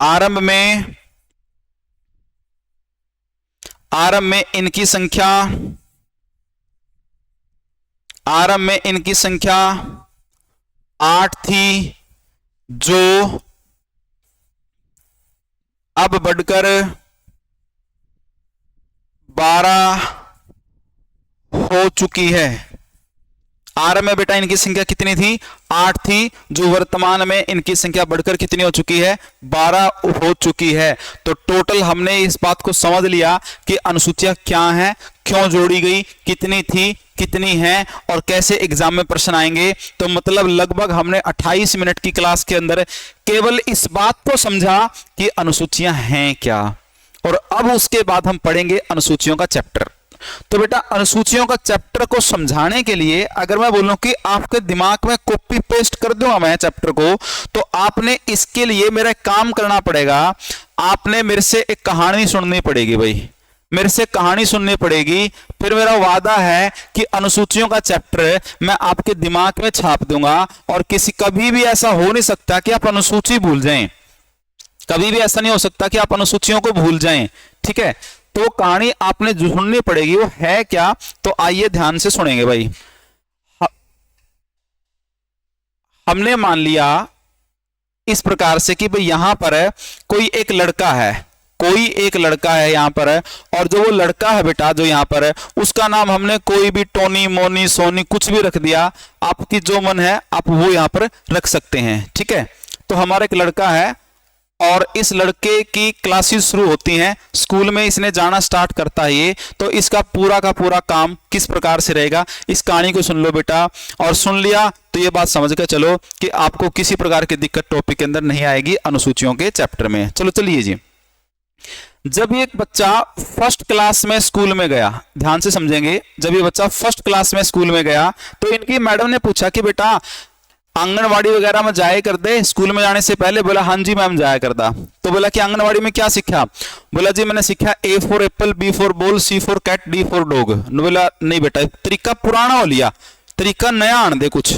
आरंभ में इनकी संख्या 8 थी, जो अब बढ़कर 12 हो चुकी है। आरंभ में बेटा इनकी संख्या कितनी थी? 8 थी, जो वर्तमान में इनकी संख्या बढ़कर कितनी हो चुकी है? 12 हो चुकी है। तो टोटल हमने इस बात को समझ लिया कि अनुसूचियां क्या हैं, क्यों जोड़ी गई, कितनी थी, कितनी है और कैसे एग्जाम में प्रश्न आएंगे। तो मतलब लगभग हमने 28 मिनट की क्लास के अंदर केवल इस बात को समझा कि अनुसूचियां हैं क्या, और अब उसके बाद हम पढ़ेंगे अनुसूचियों का चैप्टर। तो बेटा अनुसूचियों का चैप्टर को समझाने के लिए अगर मैं बोलूं कि आपके दिमाग में कॉपी पेस्ट कर दूंगा मैं चैप्टर को, तो आपने इसके लिए मेरा काम करना पड़ेगा। आपने मेरे से एक कहानी सुननी पड़ेगी भाई, मेरे से कहानी सुननी पड़ेगी। फिर मेरा वादा है कि अनुसूचियों का चैप्टर मैं आपके दिमाग में छाप दूंगा, और कभी भी ऐसा हो नहीं सकता कि आप अनुसूची भूल जाएं, कभी भी ऐसा नहीं हो सकता कि आप अनुसूचियों को भूल जाएं। ठीक है, तो कहानी आपने सुननी पड़ेगी, वो है क्या? तो आइए ध्यान से सुनेंगे भाई। हमने मान लिया इस प्रकार से कि भाई यहां पर कोई एक लड़का है यहां पर, और जो वो लड़का है बेटा जो यहां पर है, उसका नाम हमने कोई भी टोनी, मोनी, सोनी कुछ भी रख दिया। आपकी जो मन है आप वो यहां पर रख सकते हैं। ठीक है, तो हमारा एक लड़का है और इस लड़के की क्लासेस शुरू होती हैं, स्कूल में इसने जाना स्टार्ट करता है ये। तो इसका पूरा का पूरा काम किस प्रकार से रहेगा, इस कहानी को सुन लो बेटा। और सुन लिया तो ये बात समझ कर चलो कि आपको किसी प्रकार की दिक्कत टॉपिक के अंदर नहीं आएगी अनुसूचियों के चैप्टर में। चलो चलिए जी। जब एक बच्चा फर्स्ट क्लास में स्कूल में गया, ध्यान से समझेंगे, जब ये बच्चा फर्स्ट क्लास में स्कूल में गया तो इनकी मैडम ने पूछा कि बेटा आंगनवाड़ी वगैरह में जाया कर दे स्कूल में जाने से पहले? बोला हाँ जी मैम जाया करता। तो बोला कि आंगनवाड़ी में क्या सीखा? बोला जी मैंने सीखा A for apple, B for ball, C for cat, D for dog. बोला नहीं बेटा, तरीका पुराना हो लिया, तरीका नया आन दे कुछ।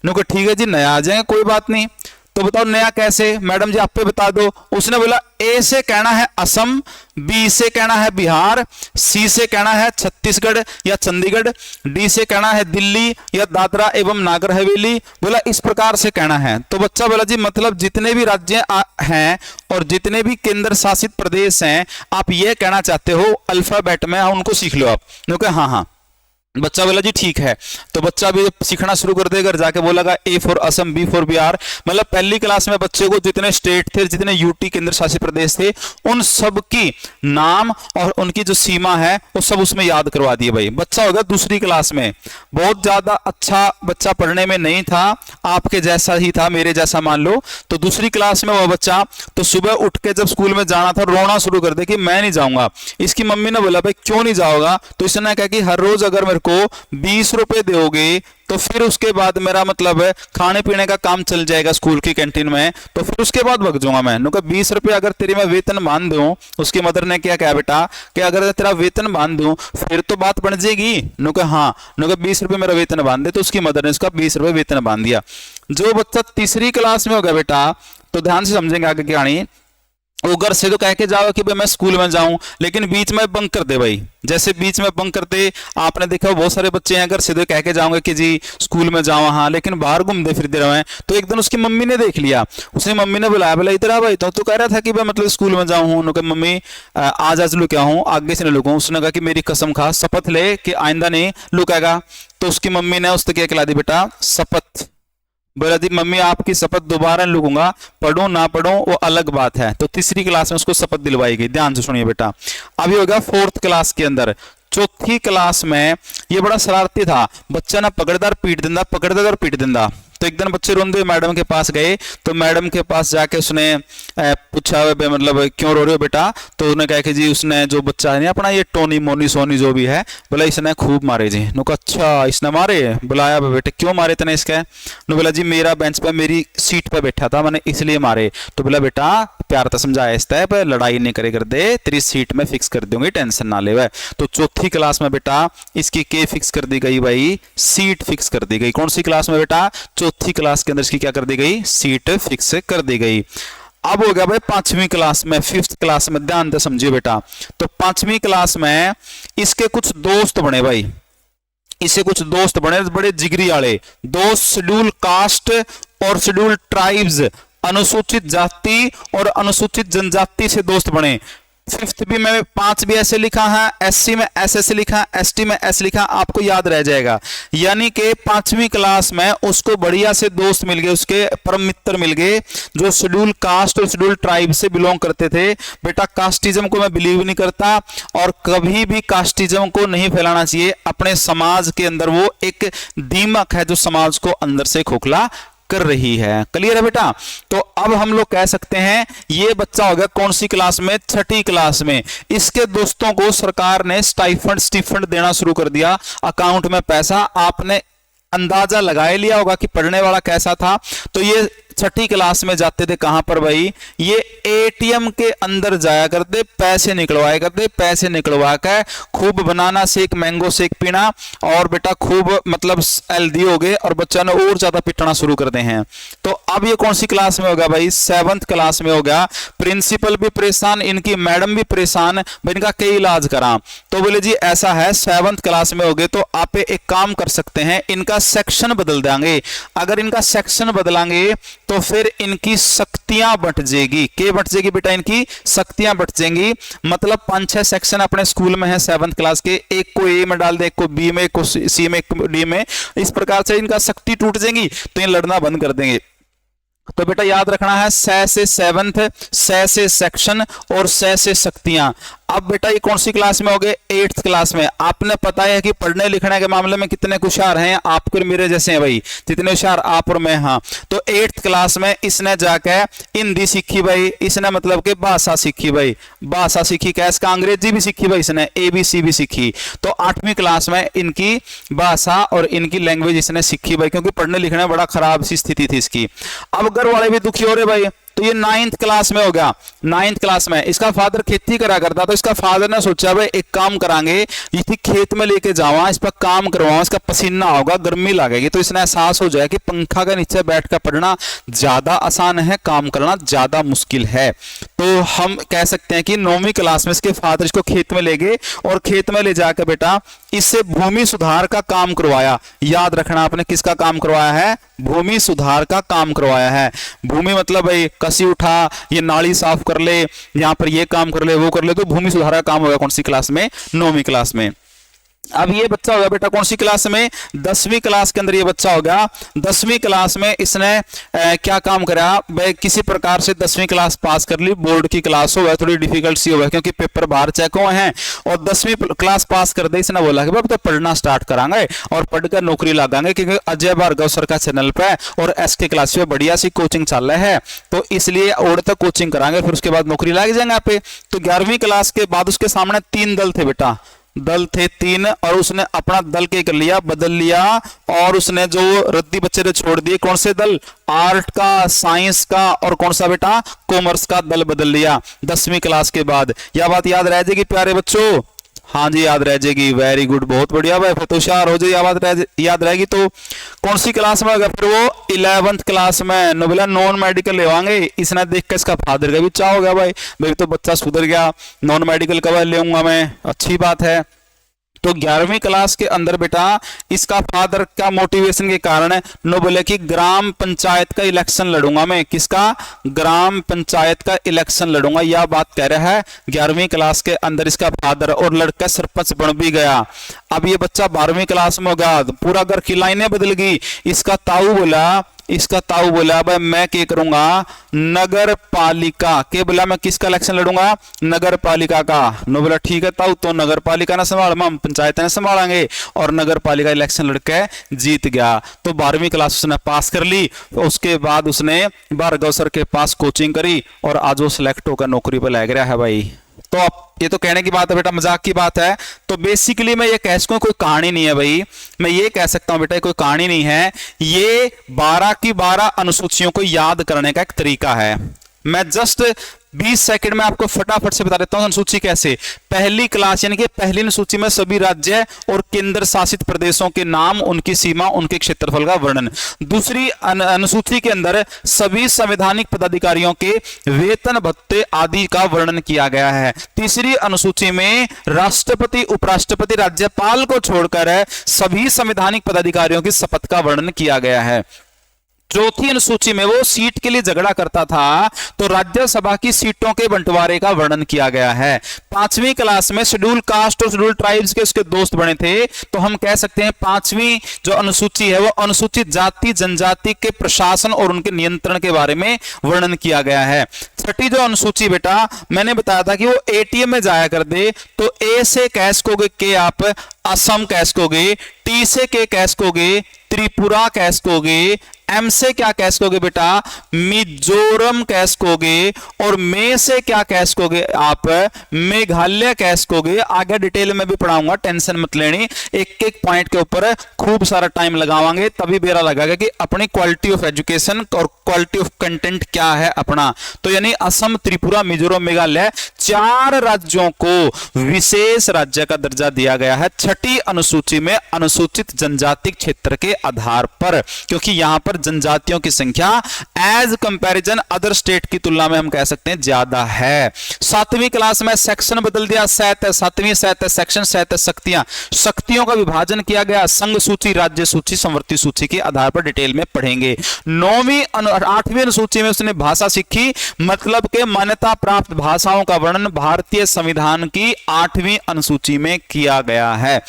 ठीक है जी नया आ जाएगा, कोई बात नहीं। तो बताओ नया कैसे? मैडम जी आप पे बता दो। उसने बोला A से कहना है असम, B से कहना है बिहार, C से कहना है छत्तीसगढ़ या चंडीगढ़, D से कहना है दिल्ली या दादरा एवं नागर हवेली। बोला इस प्रकार से कहना है। तो बच्चा बोला जी मतलब जितने भी राज्य हैं और जितने भी केंद्र शासित प्रदेश हैं आप ये कहना चाहते हो अल्फाबेट में, उनको सीख लो आप। हाँ हाँ। बच्चा बोला जी ठीक है। तो बच्चा भी सीखना शुरू कर देगा, जाके बोलेगा A for Assam, B for Bihar. मतलब पहली क्लास में बच्चे को जितने स्टेट थे, जितने यूटी केंद्र शासित प्रदेश थे, उन सब की नाम और उनकी जो सीमा है वो सब उसमें याद करवा दिए भाई। बच्चा होगा दूसरी क्लास में, बहुत ज्यादा अच्छा बच्चा पढ़ने में नहीं था, आपके जैसा ही था, मेरे जैसा मान लो। तो दूसरी क्लास में वो बच्चा तो सुबह उठ के जब स्कूल में जाना था रोना शुरू कर दे कि मैं नहीं जाऊंगा। इसकी मम्मी ने बोला भाई क्यों नहीं जाओगा? तो इसने कहा कि हर रोज अगर मेरे को 20 रुपए दोगे तो फिर उसके बाद मेरा मतलब है खाने पीने का काम चल जाएगा स्कूल की कैंटीन में, तो फिर उसके बाद भग जाऊंगा मैं। 20 रुपए अगर तेरी मैं वेतन मान दूं, उसकी मदर ने क्या कहा बेटा कि अगर तेरा वेतन बांध दूं फिर तो बात बन जाएगी। हाँ 20 रुपए मेरा वेतन बांध दे। तो उसकी मदर ने उसका 20 रुपए वेतन बांध दिया। जो बच्चा तीसरी क्लास में होगा बेटा, तो ध्यान से समझेंगे आगे की कहानी। वो घर से तो कह के जाओ कि भाई मैं स्कूल में जाऊं, लेकिन बीच में बंक कर दे भाई। जैसे बीच में बंक करते आपने देखा बहुत सारे बच्चे हैं घर से तो कह के जाओगे कि जी स्कूल में जाओ, हाँ लेकिन बाहर घूमते फिरते रहे। तो एक दिन उसकी मम्मी ने देख लिया, उसने मम्मी ने बुलाया, बोला इधर आ भाई। तो तू कह रहा था कि भाई मतलब स्कूल में जाऊँ हूँ। मम्मी आज लुका हूँ, आगे से नहीं लुका हूँ। उसने कहा कि मेरी कसम खा, शपथ ले कि आइंदा नहीं लुकाएगा। तो उसकी मम्मी ने उससे क्या खिला दी बेटा? शपथ। बोला दी मम्मी आपकी शपथ दोबारा नहीं लूंगा, पढ़ूं ना पढ़ूं वो अलग बात है। तो तीसरी क्लास में उसको शपथ दिलवाई गई। ध्यान से सुनिए बेटा। अभी होगा फोर्थ क्लास के अंदर। चौथी क्लास में ये बड़ा शरारती था बच्चा ना, पकड़दार पीट दिंदा, पकड़दार पीट दिंदा। तो एक दिन बच्चे रोंदे मैडम के पास गए। तो मैडम के पास जाके उसने पूछा मतलब क्यों रो रहे हो बेटा? तो उन्होंने कहा कि जी उसने जो बच्चा है ना अपना ये टोनी मोनी सोनी जो भी है, बोला इसने खूब मारे जी। नुका अच्छा इसने मारे? बुलाया बेटे क्यों मारे तने इसके? बोला जी मेरा बेंच पे मेरी सीट पे बैठा था, मैंने इसलिए मारे। तो बोला बेटा प्यार तो समझाया इस टाइप, लड़ाई नहीं करे कर दे, तेरी सीट में फिक्स कर दूंगी, टेंशन ना ले। तो चौथी क्लास में बेटा इसकी के फिक्स कर दी गई भाई, सीट फिक्स कर दी गई। कौन सी क्लास में बेटा? चौथी क्लास के अंदर इसकी क्या कर दी गई? सीट फिक्स कर दी गई। अब हो गया भाई पांचवी क्लास में, फिफ्थ क्लास में। ध्यान से समझिए बेटा। तो पांचवी क्लास में इसके कुछ दोस्त बने भाई, इसे कुछ दोस्त बने बड़े जिगरी वाले दोस्त, शेड्यूल कास्ट और शेड्यूल ट्राइब्स, अनुसूचित जाति और अनुसूचित जनजाति से दोस्त बने। फिफ्थ भी में 5 भी ऐसे लिखा है, एससी में ऐसे लिखा, एसटी में ऐसे लिखा, आपको याद रह जाएगा। यानी कि पांचवी क्लास में उसको बढ़िया से दोस्त मिल गए, उसके परम मित्र मिल गए जो शेड्यूल कास्ट और शेड्यूल ट्राइब से बिलोंग करते थे। बेटा कास्टिज्म को मैं बिलीव नहीं करता और कभी भी कास्टिज्म को नहीं फैलाना चाहिए अपने समाज के अंदर। वो एक दीमक है जो समाज को अंदर से खोखला कर रही है। क्लियर है बेटा? तो अब हम लोग कह सकते हैं ये बच्चा हो गया कौन सी क्लास में? छठी क्लास में। इसके दोस्तों को सरकार ने स्टाइफंड देना शुरू कर दिया, अकाउंट में पैसा। आपने अंदाजा लगा लिया होगा कि पढ़ने वाला कैसा था। तो ये छठी क्लास में जाते थे कहां पर भाई? ये एटीएम के अंदर जाया करते, पैसे निकलवाया करते। पैसे निकलवा कर खूब बनाना शेक, मैंगो शेक पीना और बेटा खूब मतलब हेल्दी हो गए और बच्चा ने और ज्यादा पिटना शुरू कर दे हैं। तो अब ये कौन सी क्लास में होगा भाई? 7th क्लास में होगा। प्रिंसिपल भी परेशान, इनकी मैडम भी परेशान, इनका कई इलाज करा। तो बोले जी ऐसा है 7th क्लास में हो गए तो आप एक काम कर सकते हैं, इनका सेक्शन बदल देंगे। अगर इनका सेक्शन बदलेंगे तो फिर इनकी शक्तियां बढ़ जाएगी। क्या बढ़ जाएगी बेटा? इनकी शक्तियां बढ़ जाएंगी। मतलब 5-6 सेक्शन अपने स्कूल में है 7th क्लास के, एक को ए में डाल दे, एक को बी में, एक को सी में, एक को डी में। इस प्रकार से इनका शक्ति टूट जाएगी तो ये लड़ना बंद कर देंगे। तो बेटा याद रखना है 6 से 7th, 6 से सेक्शन और 6 से शक्तियां। अब बेटा ये कौन सी क्लास में हो गए? 8th क्लास में। आपने पता है कि पढ़ने लिखने के मामले में कितने होशियार हैं, आपको और मेरे जैसे हैं भाई, जितने होशियार आप और मैं। हाँ, तो 8th क्लास में इसने जाके हिंदी सीखी भाई, इसने मतलब कि भाषा सीखी भाई, भाषा सीखी, कैसे का अंग्रेजी भी सीखी भाई, इसने ABC भी सीखी। तो 8वीं क्लास में इनकी भाषा और इनकी लैंग्वेज इसने सीखी भाई, क्योंकि पढ़ने लिखने में बड़ा खराब सी स्थिति थी इसकी। अब घर वाले भी दुखी हो रहे भाई, तो ये 9th क्लास में हो गया। 9th क्लास में इसका फादर खेती करा करता, तो इसका फादर ने सोचा भाई एक काम करांगे, इसी खेत में लेके जावा, इस पर काम करवाऊं, इसका पसीना होगा, गर्मी लगेगी, तो इसने एहसास हो जाए कि पंखा के नीचे बैठकर पढ़ना ज्यादा आसान है, काम करना ज्यादा मुश्किल है। तो हम कह सकते हैं कि 9वीं क्लास में इसके फादर इसको खेत में ले गए और खेत में ले जाकर बेटा इससे भूमि सुधार का काम करवाया। याद रखना आपने, किसका काम करवाया है? भूमि सुधार का काम करवाया है। भूमि मतलब भाई कसी उठा, ये नाली साफ कर ले, यहां पर ये काम कर ले, वो कर ले, तो भूमि सुधार का काम होगा कौन सी क्लास में? 9वीं क्लास में। अब ये बच्चा होगा बेटा कौन सी क्लास में? 10वीं क्लास के अंदर ये बच्चा होगा। 10वीं क्लास में इसने क्या काम करा भाई? किसी प्रकार से 10वीं क्लास पास कर ली, बोर्ड की क्लास हो, थोड़ी डिफिकल्ट सी हो, क्योंकि पेपर बाहर चेक हुए हैं, और 10वीं क्लास पास कर दे। इसने बोला कि तो पढ़ना स्टार्ट करांगे और पढ़कर नौकरी लगाएंगे, क्योंकि अजय भार्गव सर का चैनल पे और SK क्लास पे बढ़िया सी कोचिंग चल रहा है, तो इसलिए और तक कोचिंग करांगे, फिर उसके बाद नौकरी लग जाएंगे आप पे। तो 11वीं क्लास के बाद उसके सामने 3 दल थे बेटा, दल थे 3, और उसने अपना दल के कर लिया, बदल लिया, और उसने जो रद्दी बच्चे ने छोड़ दिए, कौन से दल? आर्ट का, साइंस का, और कौन सा बेटा? कॉमर्स का दल बदल लिया 10वीं क्लास के बाद। यह बात याद रह जाएगी प्यारे बच्चों? हाँ जी याद रह जाएगी, वेरी गुड, बहुत बढ़िया भाई, फिर तो होशियार हो जाए, याद रहेगी। तो कौन सी क्लास में? अगर फिर वो 11th क्लास में। नो बोला नॉन मेडिकल लेवांगे, इसने देख के इसका फादर का भी चाह हो गया भाई, भाई तो बच्चा सुधर गया, नॉन मेडिकल का लेऊंगा मैं, अच्छी बात है। तो 11वीं क्लास के अंदर बेटा इसका फादर का मोटिवेशन के कारण नो बोले कि ग्राम पंचायत का इलेक्शन लड़ूंगा मैं। किसका? ग्राम पंचायत का इलेक्शन लड़ूंगा, यह बात कह रहा है 11वीं क्लास के अंदर इसका फादर, और लड़का सरपंच बन भी गया। अब ये बच्चा 12वीं क्लास में होगा, पूरा घर की लाइनें बदल गई। इसका ताऊ बोला भाई मैं क्या करूंगा? नगर पालिका के बोला, मैं किसका इलेक्शन लड़ूंगा? नगर पालिका का। नो बोला ठीक है ताऊ, तो नगर पालिका ना संभाल, हम पंचायत ने संभालेंगे, और नगर पालिका इलेक्शन लड़के जीत गया। तो 12वीं क्लास उसने पास कर ली। उसके बाद उसने भार्गव सर के पास कोचिंग करी, और आज वो सिलेक्ट होकर नौकरी पर लग रहा है भाई। तो अब ये तो कहने की बात है बेटा, मजाक की बात है। तो बेसिकली मैं ये कह सकूं कोई कहानी नहीं है भाई, मैं ये कह सकता हूं बेटा कोई कहानी नहीं है, ये 12 की 12 अनुसूचियों को याद करने का एक तरीका है। मैं जस्ट 20 सेकंड में आपको फटाफट से बता देता हूं अनुसूची कैसे। पहली क्लास यानी कि पहली अनुसूची में सभी राज्य और केंद्र शासित प्रदेशों के नाम, उनकी सीमा, उनके क्षेत्रफल का वर्णन। दूसरी अनुसूची के अंदर सभी संवैधानिक पदाधिकारियों के वेतन भत्ते आदि का वर्णन किया गया है। तीसरी अनुसूची में राष्ट्रपति, उपराष्ट्रपति, राज्यपाल को छोड़कर सभी संवैधानिक पदाधिकारियों की शपथ का वर्णन किया गया है। चौथी अनुसूची में वो सीट के लिए झगड़ा करता था, तो राज्यसभा की सीटों के बंटवारे का वर्णन किया गया है। 5वीं क्लास में शेड्यूल कास्ट और शेड्यूल ट्राइब्स के उसके दोस्त बने थे, तो हम कह सकते हैं 5वीं जो अनुसूची है वो अनुसूचित जाति जनजाति के प्रशासन और उनके नियंत्रण के बारे में वर्णन किया गया है। 6ठी जो अनुसूची बेटा मैंने बताया था कि वो ATM में जाया कर दे, तो A से कह सकोगे के आप असम कह सकोगे, T से के कह सकोगे त्रिपुरा कह सकोगे, M से क्या कह सकोगे बेटा? मिजोरम कह सकोगे, और मे से क्या कह सकोगे आप? मेघालय कह सकोगे। आगे डिटेल में भी पढ़ाऊंगा, टेंशन मत लेनी, एक एक पॉइंट के ऊपर खूब सारा टाइम लगावांगे, तभी बेरा लगेगा कि अपनी क्वालिटी ऑफ एजुकेशन और क्वालिटी ऑफ कंटेंट क्या है अपना। तो यानी असम, त्रिपुरा, मिजोरम, मेघालय 4 राज्यों को विशेष राज्य का दर्जा दिया गया है 6ठी अनुसूची में अनुसूचित जनजाति क्षेत्र के आधार पर, क्योंकि यहां पर जनजातियों की संख्या एज कंपैरिजन अदर स्टेट की तुलना में हम कह सकते हैं ज्यादा है। 7वीं क्लास में सेक्शन बदल दिया, 7वीं सेक्शन, शक्तियों का विभाजन किया गया, संघ सूची, राज्य सूची, संवर्ती सूची के आधार पर डिटेल में पढ़ेंगे। 8वीं अनुसूची में उसने भाषा सीखी, मतलब के मान्यता प्राप्त भाषाओं का वर्णन भारतीय संविधान की 8वीं अनुसूची में किया गया है।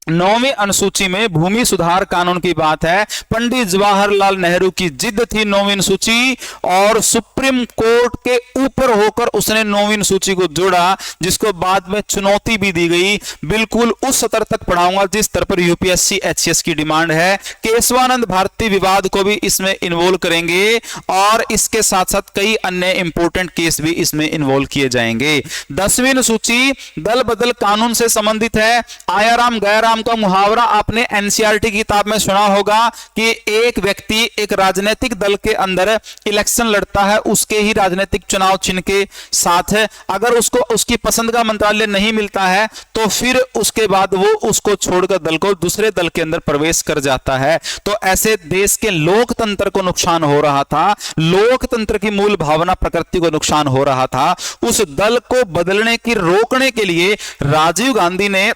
9वीं अनुसूची में भूमि सुधार कानून की बात है। पंडित जवाहरलाल नेहरू की जिद थी 9वीं अनुसूची, और सुप्रीम कोर्ट के ऊपर होकर उसने 9वीं अनुसूची को जोड़ा, जिसको बाद में चुनौती भी दी गई। बिल्कुल उस स्तर तक पढ़ाऊंगा जिस स्तर पर यूपीएससी एचसीएस की डिमांड है। केशवानंद भारती विवाद को भी इसमें इन्वॉल्व करेंगे, और इसके साथ साथ कई अन्य इंपोर्टेंट केस भी इसमें इन्वॉल्व किए जाएंगे। 10वीं अनुसूची दल बदल कानून से संबंधित है। आयाराम गयाराम का मुहावरा आपने एनसीईआरटी की किताब में सुना होगा कि एक व्यक्ति एक राजनीतिक दल के अंदर इलेक्शन लड़ता है, उसके ही राजनीतिक चुनाव चिन्ह के साथ है, अगर उसको उसकी पसंद का मंत्रालय नहीं मिलता है तो फिर उसके बाद वो उसको छोड़कर दल को दूसरे दल के अंदर प्रवेश कर जाता है। तो ऐसे देश के लोकतंत्र को नुकसान हो रहा था, लोकतंत्र की मूल भावना प्रकृति को नुकसान हो रहा था। उस दल को बदलने की रोकने के लिए राजीव गांधी ने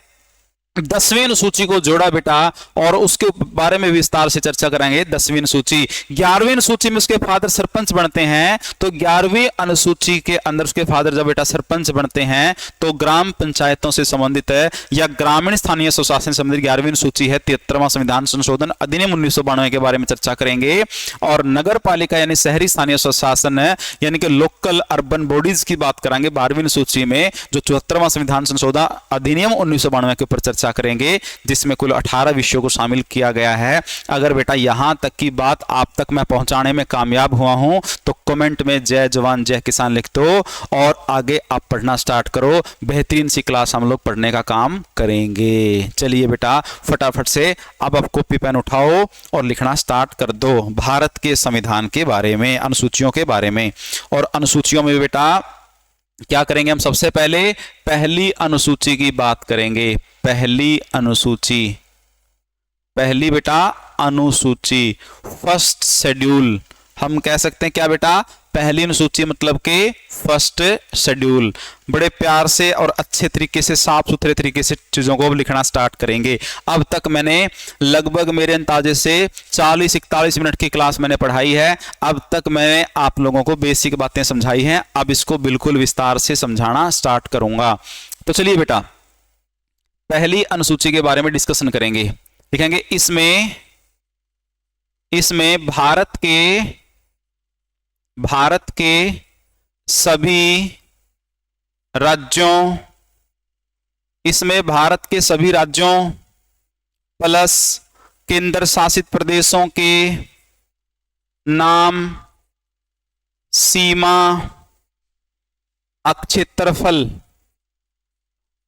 10वीं अनुसूची को जोड़ा बेटा, और उसके बारे में विस्तार से चर्चा करेंगे। 10वीं अनुसूची, 11वीं अनुसूची में उसके फादर सरपंच बनते हैं, तो 11वीं अनुसूची के अंदर उसके फादर जब बेटा सरपंच बनते हैं तो ग्राम पंचायतों से संबंधित है या ग्रामीण स्थानीय स्वशासन से संबंधित 11वीं अनुसूची है। 73वां संविधान संशोधन अधिनियम 1992 के बारे में चर्चा करेंगे, और नगर पालिका यानी शहरी स्थानीय स्वशासन यानी कि लोकल अर्बन बॉडीज की बात करेंगे 12वीं अनुसूची में, जो 74वां संविधान संशोधन अधिनियम 1992 के ऊपर चर्चा करेंगे, जिसमें कुल 18 विषयों को शामिल किया गया है। अगर बेटा यहां तक की बात आप तक मैं पहुंचाने में कामयाब हुआ हूं तो कमेंट में जय जवान जय किसान लिख दो, और आगे आप पढ़ना स्टार्ट करो। बेहतरीन सी क्लास हम लोग पढ़ने का काम करेंगे। चलिए बेटा फटाफट से अब आप कॉपी पेन उठाओ और लिखना स्टार्ट कर दो भारत के संविधान के बारे में, अनुसूचियों के बारे में। और अनुसूचियों में बेटा क्या करेंगे हम? सबसे पहले पहली अनुसूची की बात करेंगे। पहली अनुसूची, पहली बेटा अनुसूची, फर्स्ट शेड्यूल हम कह सकते हैं। क्या बेटा? पहली अनुसूची मतलब के फर्स्ट शेड्यूल। बड़े प्यार से और अच्छे तरीके से, साफ सुथरे तरीके से चीजों को लिखना स्टार्ट करेंगे। अब तक मैंने लगभग मेरे अंदाजे से 40-41 मिनट की क्लास मैंने पढ़ाई है। अब तक मैंने आप लोगों को बेसिक बातें समझाई हैं, अब इसको बिल्कुल विस्तार से समझाना स्टार्ट करूंगा। तो चलिए बेटा पहली अनुसूची के बारे में डिस्कशन करेंगे। लिखेंगे इसमें भारत के सभी राज्यों, इसमें भारत के सभी राज्यों प्लस केंद्र शासित प्रदेशों के नाम, सीमा, क्षेत्रफल,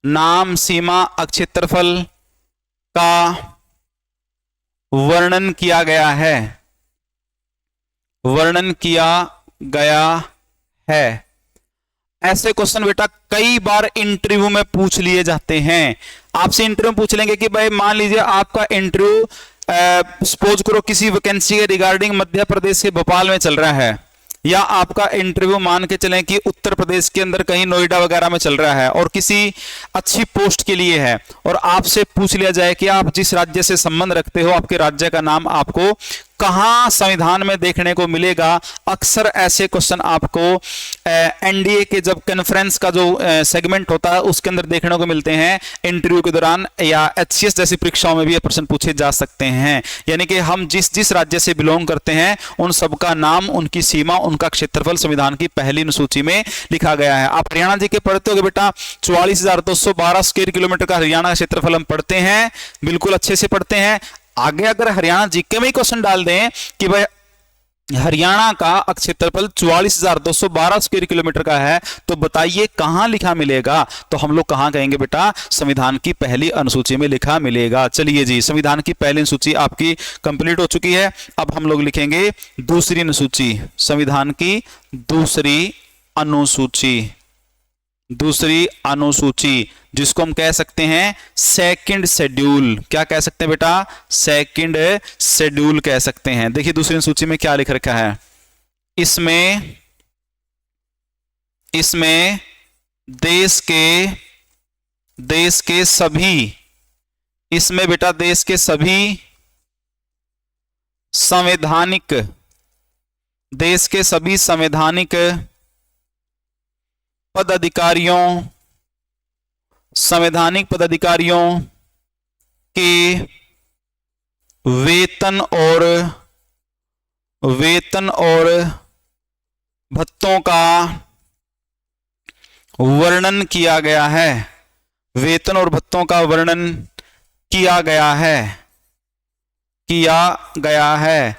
नाम, सीमा, क्षेत्रफल का वर्णन किया गया है, वर्णन किया गया है। ऐसे क्वेश्चन बेटा कई बार इंटरव्यू में पूछ लिए जाते हैं। आपसे इंटरव्यू पूछ लेंगे कि भाई मान लीजिए आपका इंटरव्यू सपोज करो किसी वैकेंसी के रिगार्डिंग मध्य प्रदेश के भोपाल में चल रहा है, या आपका इंटरव्यू मान के चलें कि उत्तर प्रदेश के अंदर कहीं नोएडा वगैरह में चल रहा है और किसी अच्छी पोस्ट के लिए है, और आपसे पूछ लिया जाए कि आप जिस राज्य से संबंध रखते हो आपके राज्य का नाम आपको कहां संविधान में देखने को मिलेगा। अक्सर ऐसे क्वेश्चन आपको एनडीए के जब कॉन्फ्रेंस का जो सेगमेंट होता है उसके अंदर देखने को मिलते हैं इंटरव्यू के दौरान, या एचसीएस जैसी परीक्षाओं में भी ये प्रश्न पूछे जा सकते हैं। यानी कि हम जिस जिस राज्य से बिलोंग करते हैं उन सबका नाम, उनकी सीमा, उनका क्षेत्रफल संविधान की पहली अनुसूची में लिखा गया है। आप हरियाणा जी के पढ़ते हो बेटा, 44,212 स्क्वायर किलोमीटर का हरियाणा का क्षेत्रफल हम पढ़ते हैं, बिल्कुल अच्छे से पढ़ते हैं। आगे अगर हरियाणा जीके में ही क्वेश्चन डाल दें कि भाई हरियाणा का क्षेत्रफल 44,212 स्क्वायर किलोमीटर का है, तो बताइए कहां लिखा मिलेगा? तो हम लोग कहां कहेंगे बेटा? संविधान की पहली अनुसूची में लिखा मिलेगा। चलिए जी, संविधान की पहली अनुसूची आपकी कंप्लीट हो चुकी है। अब हम लोग लिखेंगे दूसरी अनुसूची, संविधान की दूसरी अनुसूची, दूसरी अनुसूची जिसको हम कह सकते हैं सेकंड शेड्यूल। क्या कह सकते हैं बेटा? सेकंड शेड्यूल कह सकते हैं। देखिए दूसरी अनुसूची में क्या लिख रखा है, इसमें देश के सभी, इसमें बेटा देश के सभी संवैधानिक, देश के सभी संवैधानिक पदाधिकारियों, संवैधानिक पदाधिकारियों के वेतन और भत्तों का वर्णन किया गया है। वेतन और भत्तों का वर्णन किया गया है।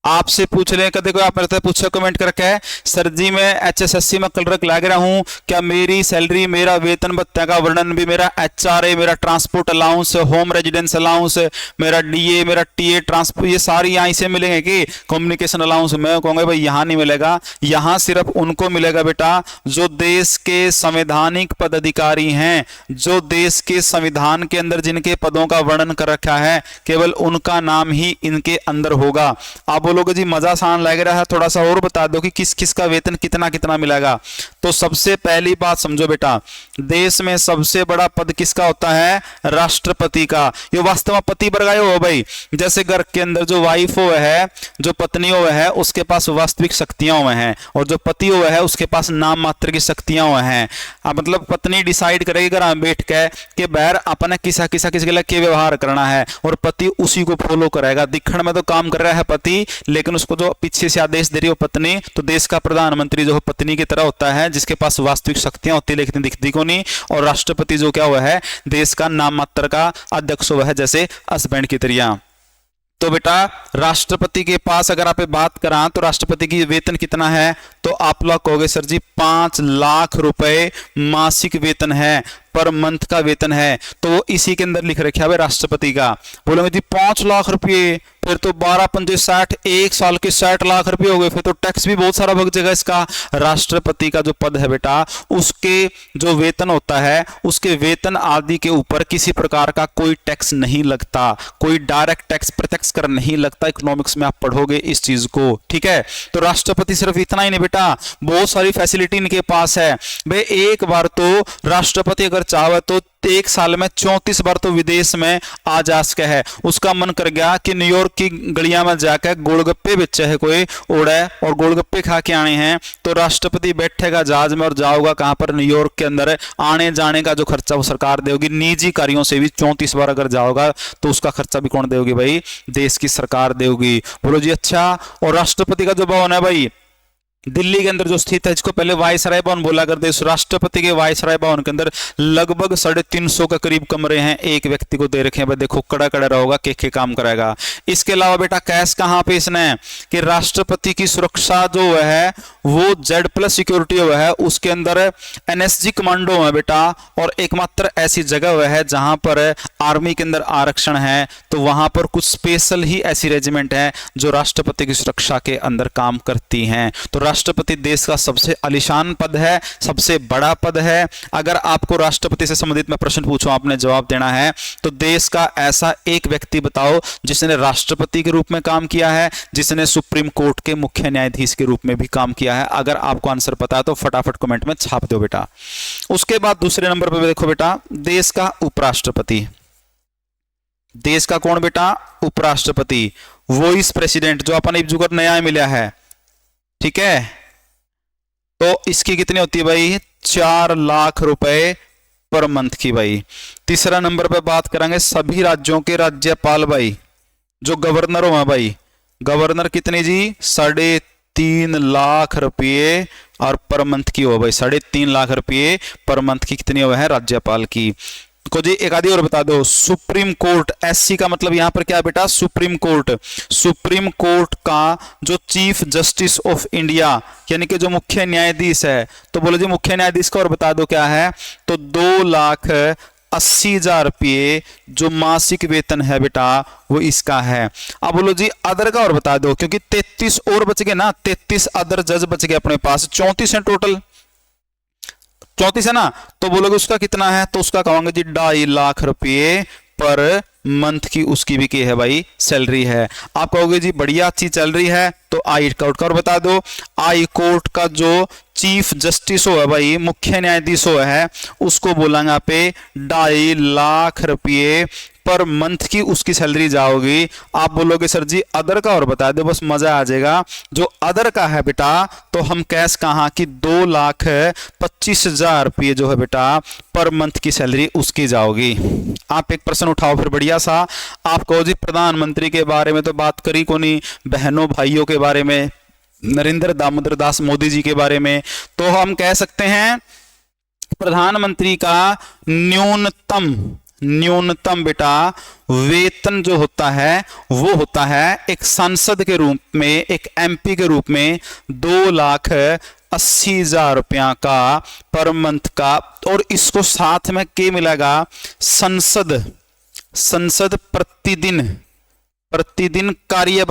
आपसे पूछ रहे हैं, कदे कोई आप मेरे से पूछो कमेंट करके, सर जी मैं HSSC में क्लर्क लग रहा हूं, क्या मेरी सैलरी, मेरा वेतन भत्ते का वर्णन भी, मेरा HRA, मेरा transport allowance, home residence allowance, मेरा DA, मेरा TA ट्रांसपोर्ट, ये सारी यहां से मिलेंगे कि कम्युनिकेशन अलाउंस? मैं कहूंगा भाई यहां नहीं मिलेगा, यहां सिर्फ उनको मिलेगा बेटा जो देश के संवैधानिक पदाधिकारी हैं, जो देश के संविधान के अंदर जिनके पदों का वर्णन कर रखा है, केवल उनका नाम ही इनके अंदर होगा। आप बोलोगे जी मजा आसान लग रहा है, थोड़ा सा और बता दो कि किस किस का वेतन कितना कितना मिलेगा। तो सबसे पहली बात समझो बेटा, देश में सबसे बड़ा पद किसका होता है? राष्ट्रपति का। ये वास्तव में पति वर्ग हो भाई, जैसे घर के अंदर जो वाइफ हो है, जो पत्नी हो है, उसके पास वास्तविक शक्तियां हुए हैं, और जो पति हो है उसके पास नाम मात्र की शक्तियां हुए हैं। मतलब पत्नी डिसाइड करेगी घर में बैठ के बहर अपने किसा किसके लिए क्या व्यवहार करना है, और पति उसी को फॉलो करेगा। दिखण में तो काम कर रहा है पति, लेकिन उसको जो पीछे से आदेश दे रही हो पत्नी। तो देश का प्रधानमंत्री जो है पत्नी की तरह होता है, जिसके पास वास्तविक शक्तियां होती है लेकिन दिखती को नहीं। और राष्ट्रपति जो क्या हुआ है, देश का नाम मात्र का अध्यक्ष हुआ है, जैसे हस्बैंड की तरह। तो बेटा राष्ट्रपति के पास अगर आप बात करा तो राष्ट्रपति की वेतन कितना है, तो आप लोग कहोगे सर जी 5 लाख रुपए मासिक वेतन है, पर मंथ का वेतन है। तो वो इसी के अंदर लिख रखा है राष्ट्रपति का। बोलोगे जी 5 लाख रुपये, फिर तो 12 पंजे 60, एक साल के 60 लाख रुपए हो गए, फिर तो टैक्स भी बहुत सारा भग जाएगा इसका। राष्ट्रपति का जो पद है बेटा, उसके जो वेतन होता है, उसके वेतन आदि के ऊपर किसी प्रकार का कोई टैक्स नहीं लगता, कोई डायरेक्ट टैक्स प्रत्यक्ष कर नहीं लगता। इकोनॉमिक्स में आप पढ़ोगे इस चीज को, ठीक है। तो राष्ट्रपति सिर्फ इतना ही नहीं बेटा, बहुत सारी फैसिलिटी इनके पास है। भाई एक बार तो राष्ट्रपति अगर चाहे तो एक साल में 34 बार तो विदेश में आ जा सके है। उसका मन कर गया कि न्यूयॉर्क की गलियां में जाकर गोलगप्पे बेचे है कोई ओढ़े और गोलगप्पे खा के आने हैं, तो राष्ट्रपति बैठेगा जहाज में और जाओगा कहां पर, न्यूयॉर्क के अंदर। आने जाने का जो खर्चा वो सरकार देगी, निजी कार्यों से भी 34 बार अगर जाओगा तो उसका खर्चा भी कौन देगी भाई, देश की सरकार देगी। बोलो जी अच्छा। और राष्ट्रपति का जो भवन है भाई दिल्ली के अंदर जो स्थित है, इसको पहले वायसराय भवन बोला करते। इस राष्ट्रपति के वायसराय भवन के अंदर लगभग 350 के करीब कमरे हैं, एक व्यक्ति को दे रखे हैं। देखो कड़ा कड़ा रहोगा, के काम करेगा। इसके अलावा बेटा कैश कहां पे इसने, कि राष्ट्रपति की सुरक्षा जो है वो Z+ सिक्योरिटी हुआ है, उसके अंदर NSG कमांडो है बेटा, और एकमात्र ऐसी जगह हुआ है जहां पर आर्मी के अंदर आरक्षण है, तो वहां पर कुछ स्पेशल ही ऐसी रेजिमेंट है जो राष्ट्रपति की सुरक्षा के अंदर काम करती हैं। तो राष्ट्रपति देश का सबसे आलीशान पद है, सबसे बड़ा पद है। अगर आपको राष्ट्रपति से संबंधित मैं प्रश्न पूछूं, आपने जवाब देना है, तो देश का ऐसा एक व्यक्ति बताओ जिसने राष्ट्रपति के रूप में काम किया है, जिसने सुप्रीम कोर्ट के मुख्य न्यायाधीश के रूप में भी काम किया है। अगर आपको आंसर पता है तो फटाफट कमेंट में छाप दो बेटा। उसके बाद दूसरे नंबर पर देखो बेटा, देश का उपराष्ट्रपति। देश का कौन बेटा, उपराष्ट्रपति, वॉइस प्रेसिडेंट, जो अपन जुगर नया मिला है, ठीक है। तो इसकी कितनी होती है भाई, 4 लाख रुपए पर मंथ की भाई। तीसरा नंबर पे बात करेंगे सभी राज्यों के राज्यपाल भाई, जो गवर्नर हो भाई, गवर्नर कितने जी, 3.5 लाख रुपये और पर मंथ की हो भाई, 3.5 लाख रुपये पर मंथ की कितनी हुआ है राज्यपाल की। को जी एक आदि और बता दो, सुप्रीम कोर्ट, SC का मतलब यहां पर क्या है बेटा, सुप्रीम कोर्ट। सुप्रीम कोर्ट का जो चीफ जस्टिस ऑफ इंडिया यानी कि जो मुख्य न्यायाधीश है, तो बोलो जी मुख्य न्यायाधीश का और बता दो क्या है, तो 2,80,000 रुपये जो मासिक वेतन है बेटा वो इसका है। अब बोलो जी अदर का और बता दो, क्योंकि 33 और बच गए ना, 33 अदर जज बच गए अपने पास, 34 है टोटल, 34 है ना। तो बोलोगे उसका कितना है, तो उसका कहोगे जी 2.5 लाख रुपये पर मंथ की उसकी भी क्या है भाई, सैलरी है। आप कहोगे जी बढ़िया चीज चल रही है, तो हाई कोर्ट का और बता दो। हाई कोर्ट का जो चीफ जस्टिस हो है भाई, मुख्य न्यायाधीश हो है, उसको बोलेंगे पे 2.5 लाख रुपये पर मंथ की उसकी सैलरी जाओगी। आप बोलोगे सर जी अदर का और बता दो, बस मजा आ जाएगा। जो अदर का है बेटा, तो हम कैश कहा कि 2,25,000 रुपये जो है बेटा पर मंथ की सैलरी उसकी जाओगी। आप एक प्रश्न उठाओ फिर बढ़िया सा। आप कहो जी प्रधानमंत्री के बारे में तो बात करी को नहीं, बहनों भाइयों के बारे में, नरेंद्र दामोदर दास मोदी जी के बारे में, तो हम कह सकते हैं प्रधानमंत्री का न्यूनतम बेटा वेतन जो होता है वो होता है एक सांसद के रूप में, एक एमपी के रूप में 2,80,000 रुपया का पर मंथ का। और इसको साथ में क्या मिलेगा, संसद प्रतिदिन कार्य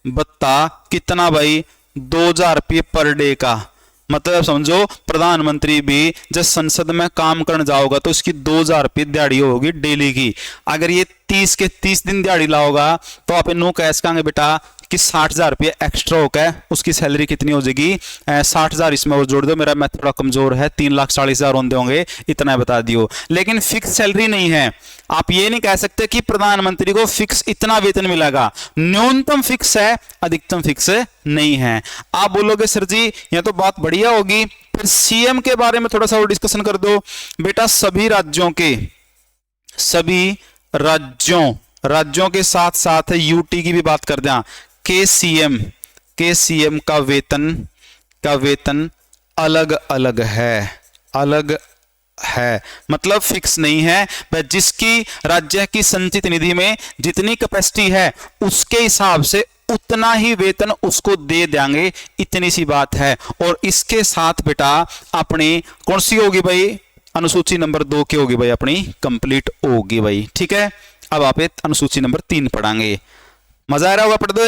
भत्ता कितना भाई, 2,000 रुपये पर डे का। मतलब समझो प्रधानमंत्री भी जब संसद में काम करने जाओगा तो इसकी 2,000 रुपये दिहाड़ी होगी डेली की। अगर ये 30 के 30 दिन दिहाड़ी लाओगा तो आप नो कैश कहेंगे बेटा कि 60,000 रुपये एक्स्ट्रा होकर उसकी सैलरी कितनी हो जाएगी, 60,000 इसमें और जोड़ दो, मेरा मैथ थोड़ा कमजोर है, 3,40,000 होंगे होंगे, इतना बता दियो। लेकिन फिक्स सैलरी नहीं है। आप ये नहीं कह सकते कि प्रधानमंत्री को फिक्स इतना वेतन मिलेगा, न्यूनतम फिक्स है, अधिकतम फिक्स नहीं है। आप बोलोगे सर जी यह तो बात बढ़िया होगी, फिर सीएम के बारे में थोड़ा सा और डिस्कशन कर दो। बेटा सभी राज्यों के साथ साथ यूटी की भी बात कर दें। के सीएम का वेतन अलग है, मतलब फिक्स नहीं है। वह जिसकी राज्य की संचित निधि में जितनी कैपेसिटी है उसके हिसाब से उतना ही वेतन उसको दे देंगे, इतनी सी बात है। और इसके साथ बेटा अपनी कौन सी होगी भाई, अनुसूची नंबर 2 की होगी भाई अपनी कंप्लीट होगी भाई। ठीक है, अब आप अनुसूची नंबर 3 पढ़ाएंगे। मजा आ रहा होगा पढ़ दो,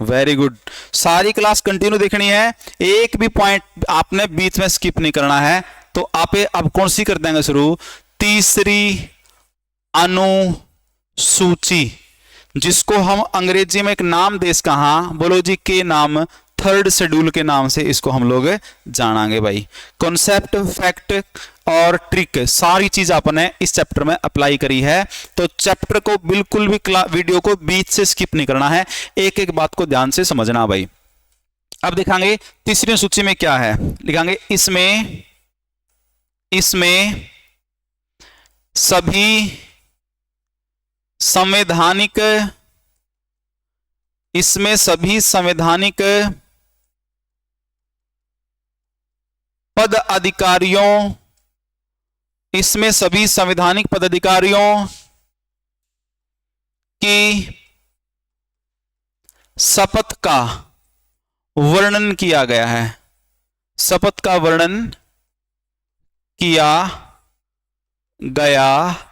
वेरी गुड। सारी क्लास कंटिन्यू देखनी है, एक भी पॉइंट आपने बीच में स्किप नहीं करना है। तो आप अब कौन सी कर देंगे शुरू, तीसरी अनुसूची, जिसको हम अंग्रेजी में एक नाम देश कहा, बोलो जी के नाम, थर्ड शेड्यूल के नाम से इसको हम लोग जानेंगे भाई। कॉन्सेप्ट, फैक्ट और ट्रिक सारी चीज आपने इस चैप्टर में अप्लाई करी है। तो चैप्टर को बिल्कुल भी वीडियो को बीच से स्किप नहीं करना है, एक एक बात को ध्यान से समझना भाई। अब दिखाएंगे तीसरी सूची में क्या है, लिखाएंगे इसमें सभी संवैधानिक पदाधिकारियों की शपथ का वर्णन किया गया है, शपथ का वर्णन किया गया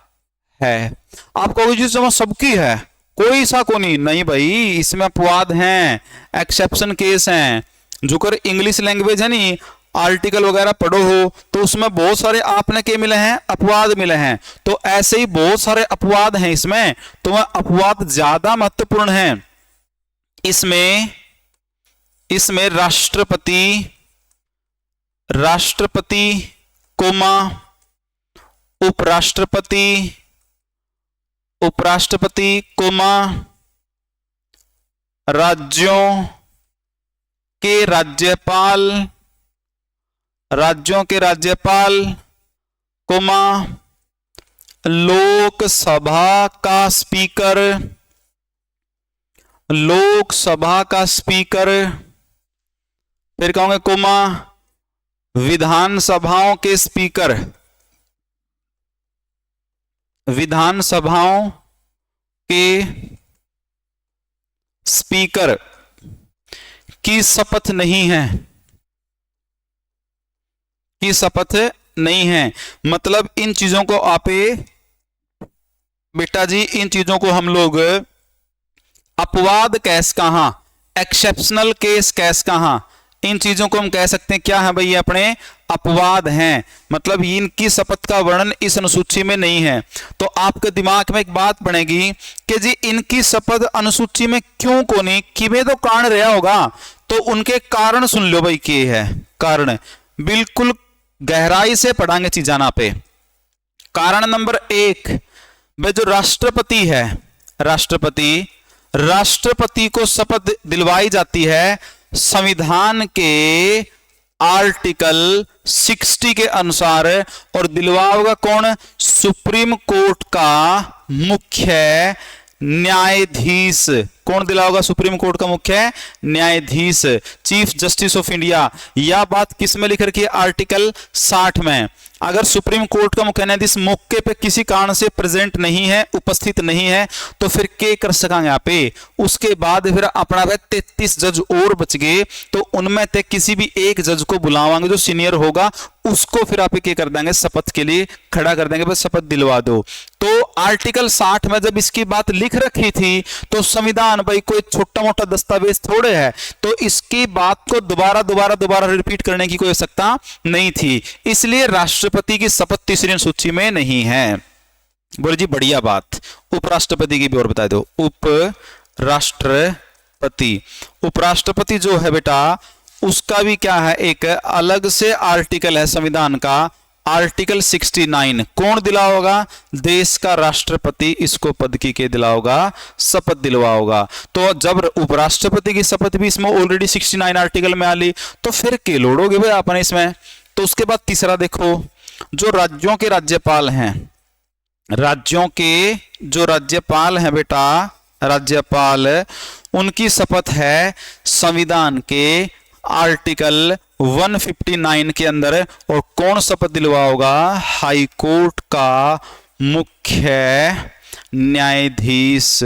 है। आप कहोगे जी सबकी है, कोई सा को नहीं भाई, इसमें अपवाद हैं, एक्सेप्शन केस हैं। जो कर इंग्लिश लैंग्वेज है नी, आर्टिकल वगैरह पढ़ो हो तो उसमें बहुत सारे आपने के मिले हैं, अपवाद मिले हैं। तो ऐसे ही बहुत सारे अपवाद हैं इसमें, तो वह अपवाद ज्यादा महत्वपूर्ण हैं। इसमें राष्ट्रपति कोमा उपराष्ट्रपति कोमा राज्यों के राज्यपाल कोमा लोकसभा का स्पीकर, फिर कहूंगे कोमा विधानसभाओं के स्पीकर की शपथ नहीं है। मतलब इन चीजों को आप बेटा जी, इन चीजों को हम लोग अपवाद केस कहां, एक्सेप्शनल केस कैस कहां, इन चीजों को हम कह सकते हैं क्या है भाई, ये अपने अपवाद हैं। मतलब इनकी शपथ का वर्णन इस अनुसूची में नहीं है। तो आपके दिमाग में एक बात बनेगी कि जी इनकी शपथ अनुसूची में क्यों को नहीं, किमें तो कारण रहा होगा। तो उनके कारण सुन लो भाई, क्या है कारण, बिल्कुल गहराई से पढ़ाएंगे चीजाना पे। कारण नंबर 1, भाई जो राष्ट्रपति है, राष्ट्रपति को शपथ दिलवाई जाती है संविधान के आर्टिकल 60 के अनुसार, और दिलवाओगा कौन? सुप्रीम कोर्ट का मुख्य न्यायाधीश। कौन दिलाओगा? सुप्रीम कोर्ट का मुख्य न्यायाधीश, चीफ जस्टिस ऑफ इंडिया। यह बात किस में लिख रखी है? आर्टिकल 60 में। अगर सुप्रीम कोर्ट का मुख्य न्यायाधीश मौके पे किसी कारण से प्रेजेंट नहीं है, उपस्थित नहीं है, तो फिर क्या कर सकेंगे यहाँ पे? उसके बाद फिर अपना 33 जज और बच गए, तो उनमें से किसी भी एक जज को बुलावांगे जो सीनियर होगा, उसको फिर आप क्या कर देंगे? शपथ के लिए खड़ा कर देंगे, बस शपथ दिलवा दो। तो आर्टिकल 60 में जब इसकी बात लिख रखी थी, तो संविधान भाई कोई छोटा मोटा दस्तावेज थोड़े है, तो इसकी बात को दोबारा रिपीट करने की कोई आवश्यकता नहीं थी। इसलिए राष्ट्रपति की शपथ तीसरी अनुसूची में नहीं है। बोले जी बढ़िया बात। उपराष्ट्रपति की भी और बता दो। उपराष्ट्रपति जो है बेटा, उसका भी क्या है? एक अलग से आर्टिकल है संविधान का, आर्टिकल 69। कौन दिलाओगा? देश का राष्ट्रपति इसको पद की दिलाओगा, शपथ दिलवाओगा। तो जब उपराष्ट्रपति की शपथ भी इसमें ऑलरेडी 69 आर्टिकल में आ ली, तो फिर के लोड़ोगे भाई आपने इसमें। तो उसके बाद तीसरा देखो, जो राज्यों के राज्यपाल हैं, बेटा, राज्यपाल, उनकी शपथ है संविधान के आर्टिकल 159 के अंदर। और कौन शपथ दिलवाओगा? हाई कोर्ट का मुख्य न्यायाधीश।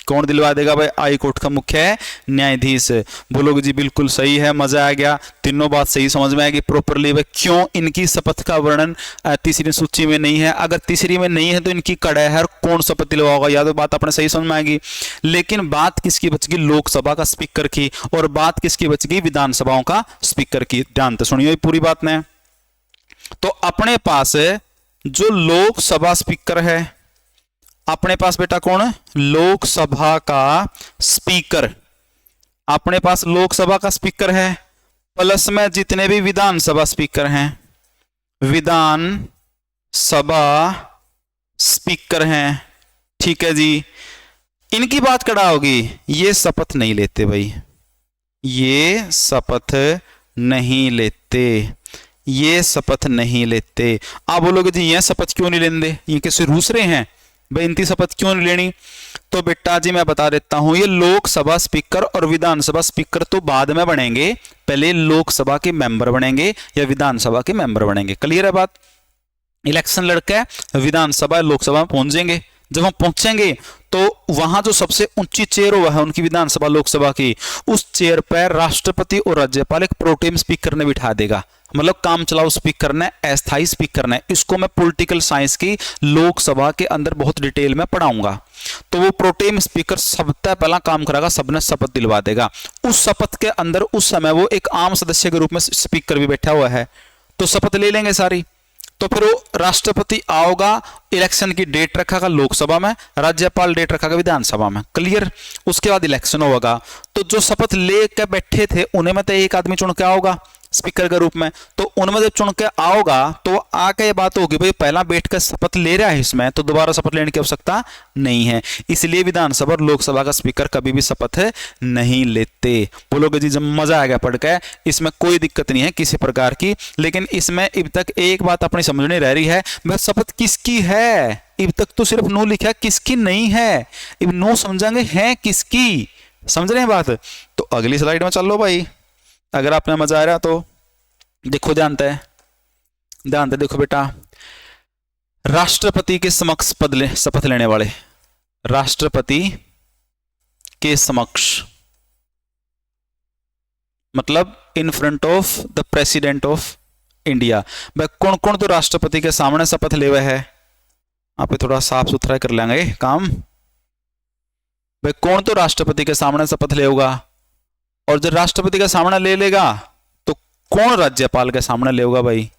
कौन दिलवा देगा भाई? हाई कोर्ट का मुख्य न्यायाधीश। बोलोगे जी बिल्कुल सही है, मजा आ गया, तीनों बात सही समझ में आएगी प्रॉपरली। भाई क्यों इनकी शपथ का वर्णन तीसरी सूची में नहीं है? अगर तीसरी में नहीं है तो इनकी कड़ा है, कौन शपथ दिलवाओगा, या तो बात अपने सही समझ में आएगी। लेकिन बात किसकी बच गई? लोकसभा का स्पीकर की। और बात किसकी बच गई? विधानसभाओं का स्पीकर की। ध्यान से सुनिए पूरी बात में। तो अपने पास जो लोकसभा स्पीकर है, अपने पास बेटा कौन? लोकसभा का स्पीकर। अपने पास लोकसभा का स्पीकर है, प्लस में जितने भी विधानसभा स्पीकर हैं, विधानसभा स्पीकर हैं, ठीक है जी। इनकी बात कड़ा होगी, ये शपथ नहीं लेते भाई, ये शपथ नहीं लेते, ये शपथ नहीं लेते। आप बोलोगे जी ये शपथ क्यों नहीं लेंगे, ये कैसे दूसरे हैं भाई, इनकी शपथ क्यों नहीं लेनी? तो बेटा जी मैं बता देता हूं, ये लोकसभा स्पीकर और विधानसभा स्पीकर तो बाद में बनेंगे, पहले लोकसभा के मेंबर बनेंगे या विधानसभा के मेंबर बनेंगे। क्लियर है बात? इलेक्शन लड़का है, विधानसभा लोकसभा में पहुंचेंगे। जब हम पहुंचेंगे तो वहां जो सबसे ऊंची चेयर हुआ है उनकी विधानसभा लोकसभा की, उस चेयर पर राष्ट्रपति और राज्यपाल एक प्रोटेम स्पीकर ने बिठा देगा, मतलब काम चलाओ स्पीकर ने, अस्थाई स्पीकर ने। इसको मैं पॉलिटिकल साइंस की लोकसभा के अंदर बहुत डिटेल में पढ़ाऊंगा। तो वो प्रोटेम स्पीकर सबसे पहला काम करेगा, सबने शपथ दिलवा देगा। उस शपथ के अंदर उस समय वो एक आम सदस्य के रूप में स्पीकर भी बैठा हुआ है, तो शपथ ले लेंगे सारी। तो फिर वो राष्ट्रपति आओगा, इलेक्शन की डेट रखेगा लोकसभा में, राज्यपाल डेट रखेगा विधानसभा में। क्लियर? उसके बाद इलेक्शन होगा, तो जो शपथ लेकर बैठे थे उन्हें में तो एक आदमी चुन के आओगा स्पीकर के रूप में। तो उनमें जब चुन के आओगा तो आके ये बात होगी भाई पहला बैठकर शपथ ले रहा है इसमें, तो दोबारा शपथ लेने की आवश्यकता नहीं है। इसलिए विधानसभा और लोकसभा का स्पीकर कभी भी शपथ नहीं लेते। बोलोगे जी जब मजा आएगा पढ़ के, इसमें कोई दिक्कत नहीं है किसी प्रकार की। लेकिन इसमें अब तक एक बात अपनी समझनी रह रही है, भाई शपथ किसकी है? अब तक तो सिर्फ नो लिखा, किसकी नहीं है। अब नो समझेंगे है किसकी, समझ रहे हैं बात? तो अगली स्लाइड में चल लो भाई, अगर आपने मजा आ रहा तो देखो, ध्यान से देखो बेटा। राष्ट्रपति के समक्ष शपथ लेने वाले, राष्ट्रपति के समक्ष मतलब in front of the president of India. भाई कौन कौन तो राष्ट्रपति के सामने शपथ ले हुए है? आप थोड़ा साफ सुथरा कर लेंगे काम। भाई कौन तो राष्ट्रपति के सामने शपथ लेगा, और जब राष्ट्रपति का सामना ले लेगा तो कौन राज्यपाल के सामने लेगा भाई?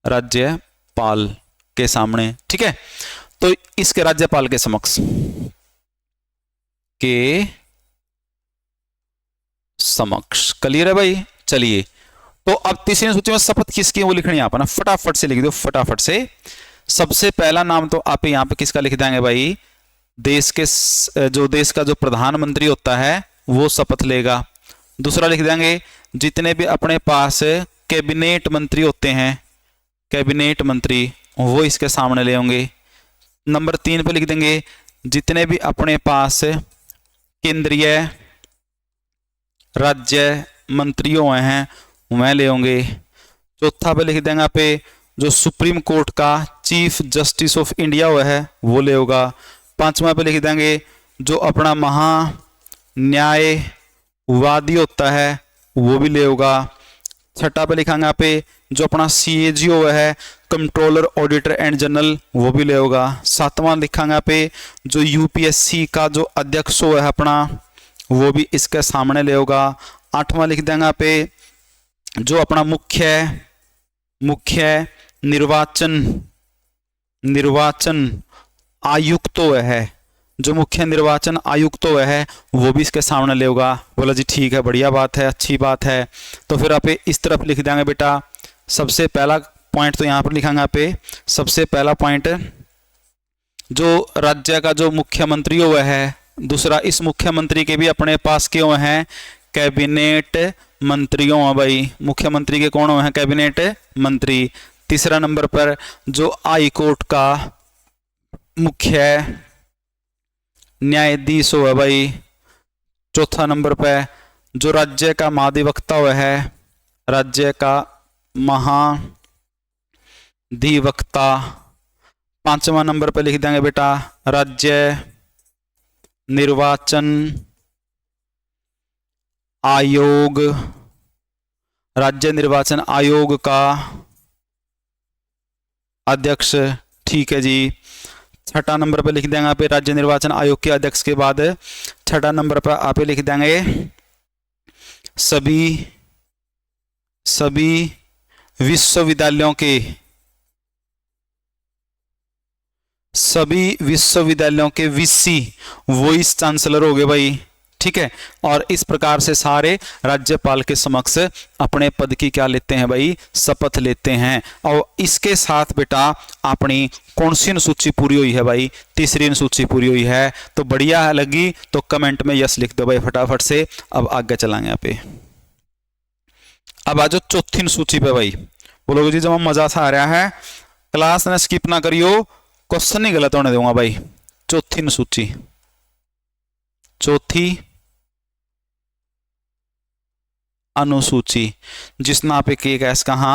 राज्यपाल के सामने, ठीक है। तो इसके राज्यपाल के समक्ष क्लियर है भाई? चलिए, तो अब तीसरी सूची में शपथ किसकी वो लिखनी है आप ना, फटाफट से लिख दो, फटाफट से। सबसे पहला नाम तो आप यहाँ पे किसका लिख देंगे भाई, देश के जो देश का जो प्रधानमंत्री होता है वो शपथ लेगा। दूसरा लिख देंगे जितने भी अपने पास कैबिनेट मंत्री होते हैं, कैबिनेट मंत्री वो इसके सामने ले होंगे। नंबर 3 पे लिख देंगे जितने भी अपने पास केंद्रीय राज्य मंत्री हुए हैं वह ले होंगे। चौथा पे लिख देंगे पे जो सुप्रीम कोर्ट का चीफ जस्टिस ऑफ इंडिया हुआ है वो ले होगा। 5वां पे लिख देंगे जो अपना महा न्यायवादी होता है वो भी ले होगा। 6ठा पे लिखांगे पे जो अपना CAG हुआ है कंट्रोलर ऑडिटर एंड जनरल वो भी ले होगा। 7वां लिखांगे पे जो UPSC का जो अध्यक्ष हुआ है अपना वो भी इसके सामने ले होगा। 8वां लिख देंगे पे जो अपना मुख्य निर्वाचन आयुक्त है, जो मुख्य निर्वाचन आयुक्त है वो भी इसके सामने ले होगा। बोला जी ठीक है, बढ़िया बात है, अच्छी बात है। तो फिर आप इस तरफ लिख देंगे बेटा, सबसे पहला पॉइंट तो यहाँ पर लिखांगे पे सबसे पहला पॉइंट जो राज्य का जो मुख्यमंत्री हुआ है। दूसरा इस मुख्यमंत्री के भी अपने पास के हुए हैं कैबिनेट मंत्रियों हैं भाई, मुख्यमंत्री के कौन हुए हैं, कैबिनेट मंत्री। तीसरा नंबर पर जो हाई कोर्ट का मुख्य न्यायाधीश हुआ भाई। चौथा नंबर पर जो राज्य का महाधिवक्ता हुआ है, राज्य का महाधिवक्ता। 5वां नंबर पर लिख देंगे बेटा राज्य निर्वाचन आयोग, राज्य निर्वाचन आयोग का अध्यक्ष। ठीक है जी। 6ठा नंबर पे लिख देंगे आप राज्य निर्वाचन आयोग के अध्यक्ष के बाद 6ठा नंबर पर आप लिख देंगे सभी विश्वविद्यालयों के VC वाइस चांसलर हो गए भाई। ठीक है, और इस प्रकार से सारे राज्यपाल के समक्ष अपने पद की क्या लेते हैं भाई, शपथ लेते हैं। और इसके साथ बेटा अपनी कौन सी अनुसूची पूरी हुई है भाई, तीसरी अनुसूची पूरी हुई है। तो बढ़िया लगी तो कमेंट में यस लिख दो भाई फटाफट से। अब आगे चलाएंगे यहाँ पे। अब आ जाओ चौथी अनुसूची पे भाई। बोलोगे जी जब मजा सा आ रहा है, क्लास ने स्किप ना करियो, क्वेश्चन नहीं गलत होने दूंगा भाई। चौथी अनुसूची, चौथी अनुसूची जिसना आप एक गैस कहा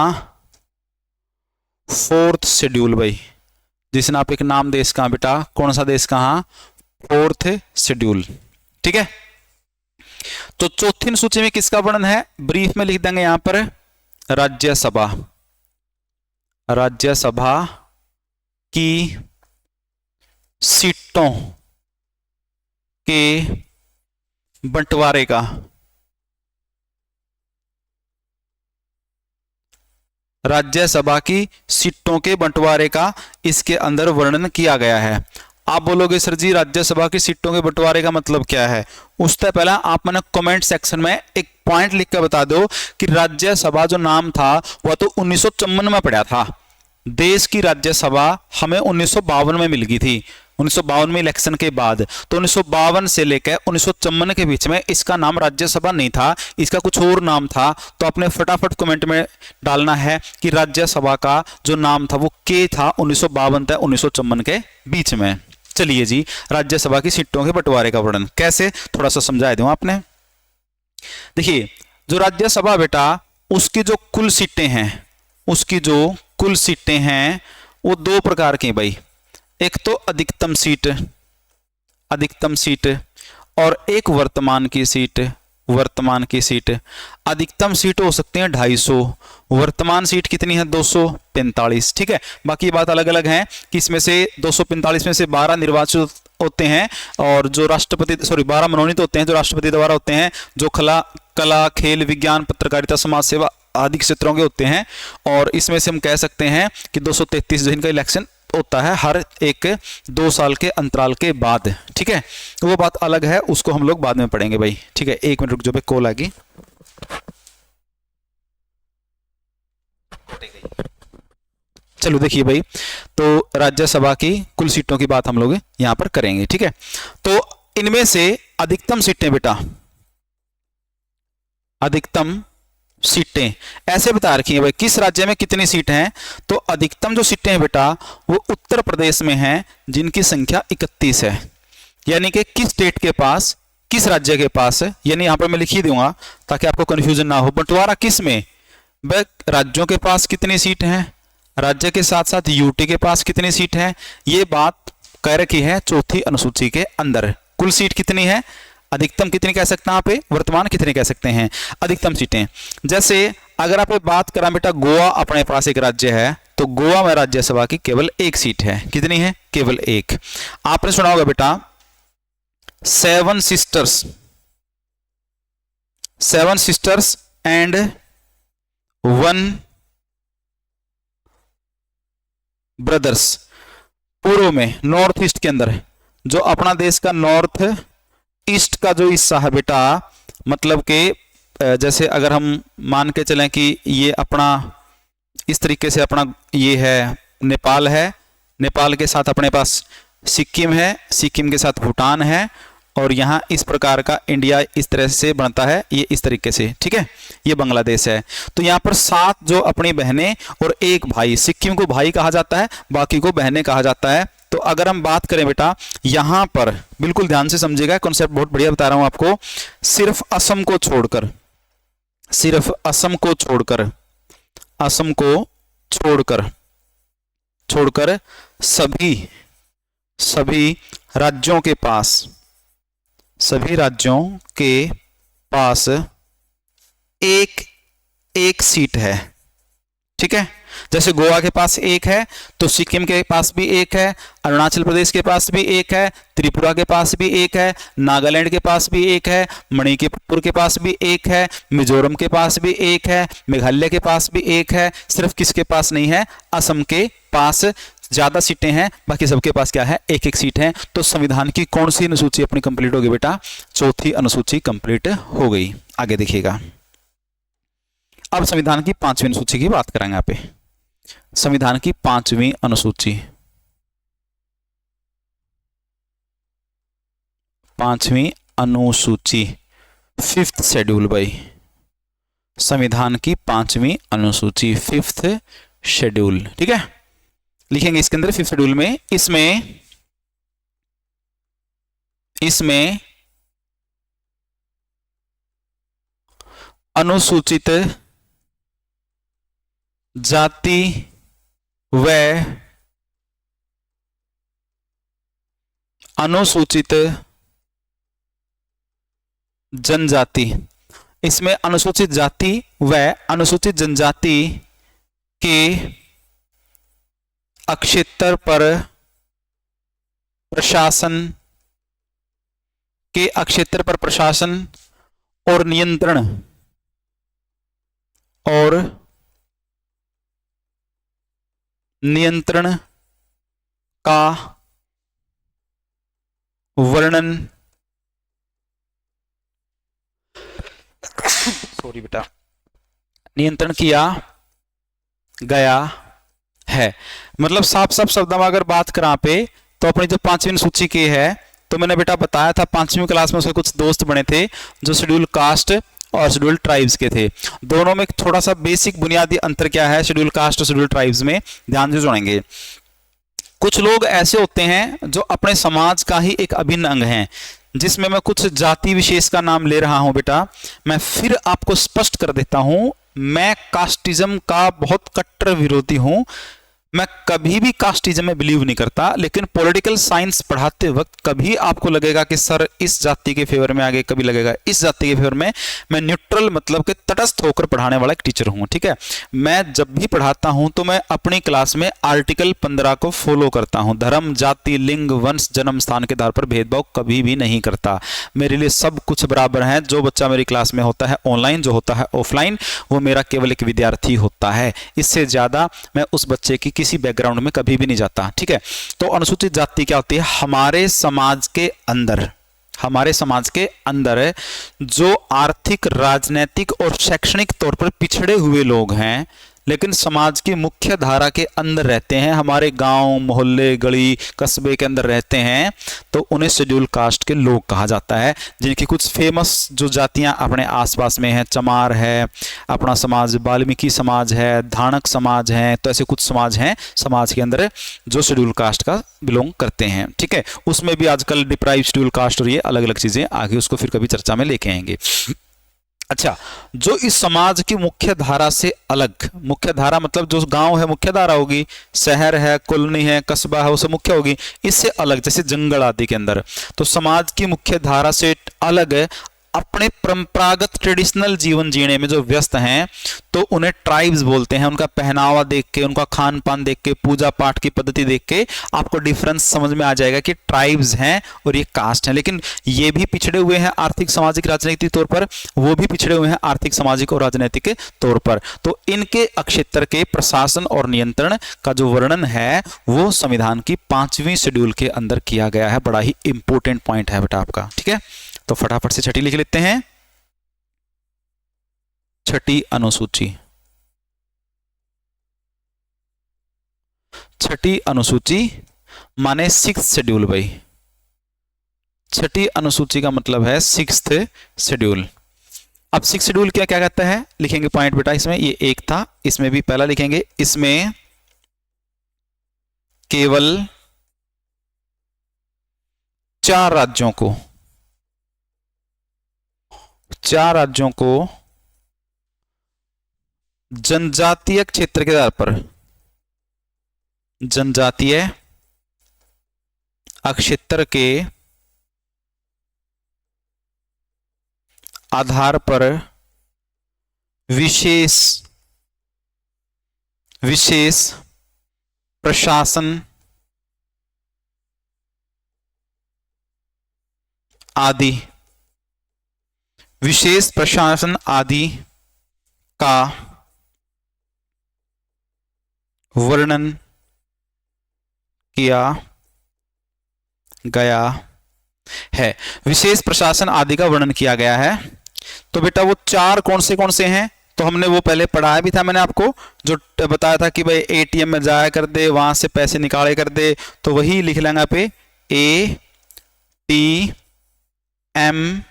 4th शेड्यूल भाई, जिसने आप एक नाम देश कहा बेटा, कौन सा देश कहा, 4th शेड्यूल। ठीक है, तो चौथी अनुसूची में किसका वर्णन है, ब्रीफ में लिख देंगे यहां पर राज्यसभा की सीटों के बंटवारे का, राज्यसभा की सीटों के बंटवारे का इसके अंदर वर्णन किया गया है। आप बोलोगे सर जी राज्यसभा की सीटों के बंटवारे का मतलब क्या है, उससे पहले आप मैंने कमेंट सेक्शन में एक पॉइंट लिख कर बता दो कि राज्यसभा जो नाम था वह तो 1954 में पड़ा था। देश की राज्यसभा हमें 1952 में मिल गई थी, 1952 में इलेक्शन के बाद। तो 1952 से लेकर 1954 के बीच में इसका नाम राज्यसभा नहीं था, इसका कुछ और नाम था। तो आपने फटाफट कमेंट में डालना है कि राज्यसभा का जो नाम था वो के था 1952 से 1954 के बीच में। चलिए जी, राज्यसभा की सीटों के बंटवारे का वर्णन कैसे, थोड़ा सा समझा दूं आपने। देखिए जो राज्यसभा बेटा, उसकी जो कुल सीटें हैं वो दो प्रकार की भाई। एक तो अधिकतम सीट और एक वर्तमान की सीट। अधिकतम सीट हो सकते हैं 250, वर्तमान सीट कितनी है 245। ठीक है, बाकी बात अलग अलग है कि इसमें से 245 में से 12 निर्वाचित होते हैं और जो 12 मनोनीत होते हैं जो राष्ट्रपति द्वारा होते हैं, जो कला, खेल, विज्ञान, पत्रकारिता, समाज सेवा आदि क्षेत्रों के होते हैं। और इसमें से हम कह सकते हैं कि 233 जिनका इलेक्शन होता है हर एक 2 साल के अंतराल के बाद। ठीक है, वो बात अलग है, उसको हम लोग बाद में पढ़ेंगे भाई। ठीक है, 1 मिनट रुक जाओ, कॉल आ गई। चलो देखिए भाई, तो राज्यसभा की कुल सीटों की बात हम लोग यहां पर करेंगे, ठीक है। तो इनमें से अधिकतम सीटें बेटा, अधिकतम सीटें ऐसे बता रखी है भाई, किस राज्य में कितनी सीट हैं। तो अधिकतम जो सीटें हैं बेटा वो उत्तर प्रदेश में हैं, जिनकी संख्या 31 है। यानी कि किस स्टेट के पास, किस राज्य के पास, यानी यहां पर मैं लिख ही दूंगा ताकि आपको कंफ्यूजन ना हो। बंटवारा किस में, भाई राज्यों के पास कितनी सीट हैं, राज्य के साथ साथ यूटी के पास कितनी सीट है, ये बात कह रखी है चौथी अनुसूची के अंदर। कुल सीट कितनी है, अधिकतम कितनी कह सकते हैं आप, वर्तमान कितने कह सकते हैं, अधिकतम सीटें। जैसे अगर आप बात करें बेटा, गोवा अपने पास एक राज्य है, तो गोवा में राज्यसभा की केवल एक सीट है। कितनी है, केवल एक। आपने सुना होगा बेटा seven sisters and one brothers, पूर्व में नॉर्थ ईस्ट के अंदर, जो अपना देश का नॉर्थ ईस्ट का जो हिस्सा है बेटा, मतलब कि जैसे अगर हम मान के चलें कि ये अपना इस तरीके से अपना ये है नेपाल है, नेपाल के साथ अपने पास सिक्किम है, सिक्किम के साथ भूटान है, और यहाँ इस प्रकार का इंडिया इस तरह से बनता है, ये इस तरीके से, ठीक है। ये बांग्लादेश है। तो यहाँ पर 7 जो अपनी बहनें और एक भाई, सिक्किम को भाई कहा जाता है, बाकी को बहनें कहा जाता है। तो अगर हम बात करें बेटा यहाँ पर, बिल्कुल ध्यान से समझिएगा, कॉन्सेप्ट बहुत बढ़िया बता रहा हूं आपको, सिर्फ असम को छोड़कर, सिर्फ असम को छोड़कर, असम को छोड़कर सभी राज्यों के पास, सभी राज्यों के पास एक सीट है, ठीक है। जैसे गोवा के पास एक है, तो सिक्किम के पास भी एक है, अरुणाचल प्रदेश के पास भी एक है, त्रिपुरा के पास भी एक है, नागालैंड के पास भी एक है, मणिपुर के पास भी एक है, मिजोरम के पास भी एक है, मेघालय के पास भी एक है। सिर्फ किसके पास नहीं है, असम के पास ज्यादा सीटें हैं, बाकी सबके पास क्या है, एक एक सीट है। तो संविधान की कौन सी अनुसूची अपनी कंप्लीट हो गई बेटा, चौथी अनुसूची कंप्लीट हो गई। आगे देखिएगा, अब संविधान की 5वीं अनुसूची की बात करेंगे। यहाँ पे संविधान की 5वीं अनुसूची, 5वीं अनुसूची, 5th शेड्यूल भाई, संविधान की 5वीं अनुसूची, 5th शेड्यूल, ठीक है। लिखेंगे इसके अंदर 5th शेड्यूल में, इसमें अनुसूचित जाति व अनुसूचित जनजाति, इसमें अनुसूचित जाति व अनुसूचित जनजाति के अक्षेत्र पर प्रशासन और नियंत्रण का वर्णन सॉरी बेटा नियंत्रण किया गया है। मतलब साफ शब्दों में अगर बात करें पे, तो अपनी जो 5वीं अनुसूची की है, तो मैंने बेटा बताया था 5वीं क्लास में उसके कुछ दोस्त बने थे जो शेड्यूल कास्ट और शेड्यूल ट्राइब्स के थे। दोनों में थोड़ा सा बेसिक बुनियादी अंतर क्या है शेड्यूल कास्ट और शेड्यूल ट्राइब्स में, ध्यान से सुनेंगे। कुछ लोग ऐसे होते हैं जो अपने समाज का ही एक अभिन्न अंग हैं, जिसमें मैं कुछ जाति विशेष का नाम ले रहा हूं बेटा। मैं फिर आपको स्पष्ट कर देता हूं, मैं कास्टिज्म का बहुत कट्टर विरोधी हूं। मैं कभी भी कास्टिज्म में बिलीव नहीं करता, लेकिन पॉलिटिकल साइंस पढ़ाते वक्त कभी आपको लगेगा कि सर इस जाति के फेवर में आगे, कभी लगेगा इस जाति के फेवर में। मैं न्यूट्रल मतलब कि तटस्थ होकर पढ़ाने वाला एक टीचर हूं, ठीक है। मैं जब भी पढ़ाता हूं तो मैं अपनी क्लास में आर्टिकल 15 को फॉलो करता हूं। धर्म, जाति, लिंग, वंश, जन्म स्थान के आधार पर भेदभाव कभी भी नहीं करता। मेरे लिए सब कुछ बराबर है। जो बच्चा मेरी क्लास में होता है ऑनलाइन, जो होता है ऑफलाइन, वो मेरा केवल एक विद्यार्थी होता है। इससे ज्यादा मैं उस बच्चे की किसी बैकग्राउंड में कभी भी नहीं जाता, ठीक है। तो अनुसूचित जाति क्या होती है, हमारे समाज के अंदर जो आर्थिक, राजनीतिक और शैक्षणिक तौर पर पिछड़े हुए लोग हैं, लेकिन समाज की मुख्य धारा के अंदर रहते हैं, हमारे गांव मोहल्ले गली कस्बे के अंदर रहते हैं, तो उन्हें शेड्यूल कास्ट के लोग कहा जाता है। जिनकी कुछ फेमस जो जातियां अपने आसपास में हैं, चमार है अपना समाज, वाल्मीकि समाज है, धानक समाज है, तो ऐसे कुछ समाज हैं समाज के अंदर जो शेड्यूल कास्ट का बिलोंग करते हैं। ठीक है, उसमें भी आजकल डिप्राइव शेड्यूल कास्ट और ये अलग अलग चीजें आगे उसको फिर कभी चर्चा में लेके आएंगे। अच्छा, जो इस समाज की मुख्य धारा से अलग, मुख्य धारा मतलब जो गांव है मुख्य धारा होगी, शहर है कॉलोनी है कस्बा है उसे मुख्य होगी, इससे अलग जैसे जंगल आदि के अंदर, तो समाज की मुख्य धारा से अलग है, अपने परंपरागत ट्रेडिशनल जीवन जीने में जो व्यस्त हैं, तो उन्हें ट्राइब्स बोलते हैं। उनका पहनावा देख के, उनका खान पान देख के, पूजा पाठ की पद्धति देख के आपको डिफरेंस समझ में आ जाएगा कि ट्राइब्स हैं और ये कास्ट हैं। लेकिन ये भी पिछड़े हुए हैं आर्थिक सामाजिक राजनीतिक तौर पर, वो भी पिछड़े हुए हैं आर्थिक सामाजिक और राजनीतिक तौर पर। तो इनके अक्षेत्र के प्रशासन और नियंत्रण का जो वर्णन है वो संविधान की 5वीं शेड्यूल के अंदर किया गया है। बड़ा ही इंपॉर्टेंट पॉइंट है बेटा आपका। ठीक है, तो फटाफट से छठी लिख लेते हैं। छठी अनुसूची, छठी अनुसूची माने 6th शेड्यूल भाई। छठी अनुसूची का मतलब है 6th शेड्यूल। अब 6th शेड्यूल क्या क्या कहता है, लिखेंगे पॉइंट बेटा। इसमें ये एक था, इसमें भी पहला लिखेंगे, इसमें केवल 4 राज्यों को, 4 राज्यों को जनजातीय क्षेत्र के आधार पर, जनजातीय अक्षेत्र के आधार पर विशेष प्रशासन आदि, विशेष प्रशासन आदि का वर्णन किया गया है। विशेष प्रशासन आदि का वर्णन किया गया है। तो बेटा वो 4 कौन से हैं, तो हमने वो पहले पढ़ाया भी था मैंने आपको, जो बताया था कि भाई एटीएम में जाया कर दे, वहां से पैसे निकाले कर दे, तो वही लिख लेंगे पे ATM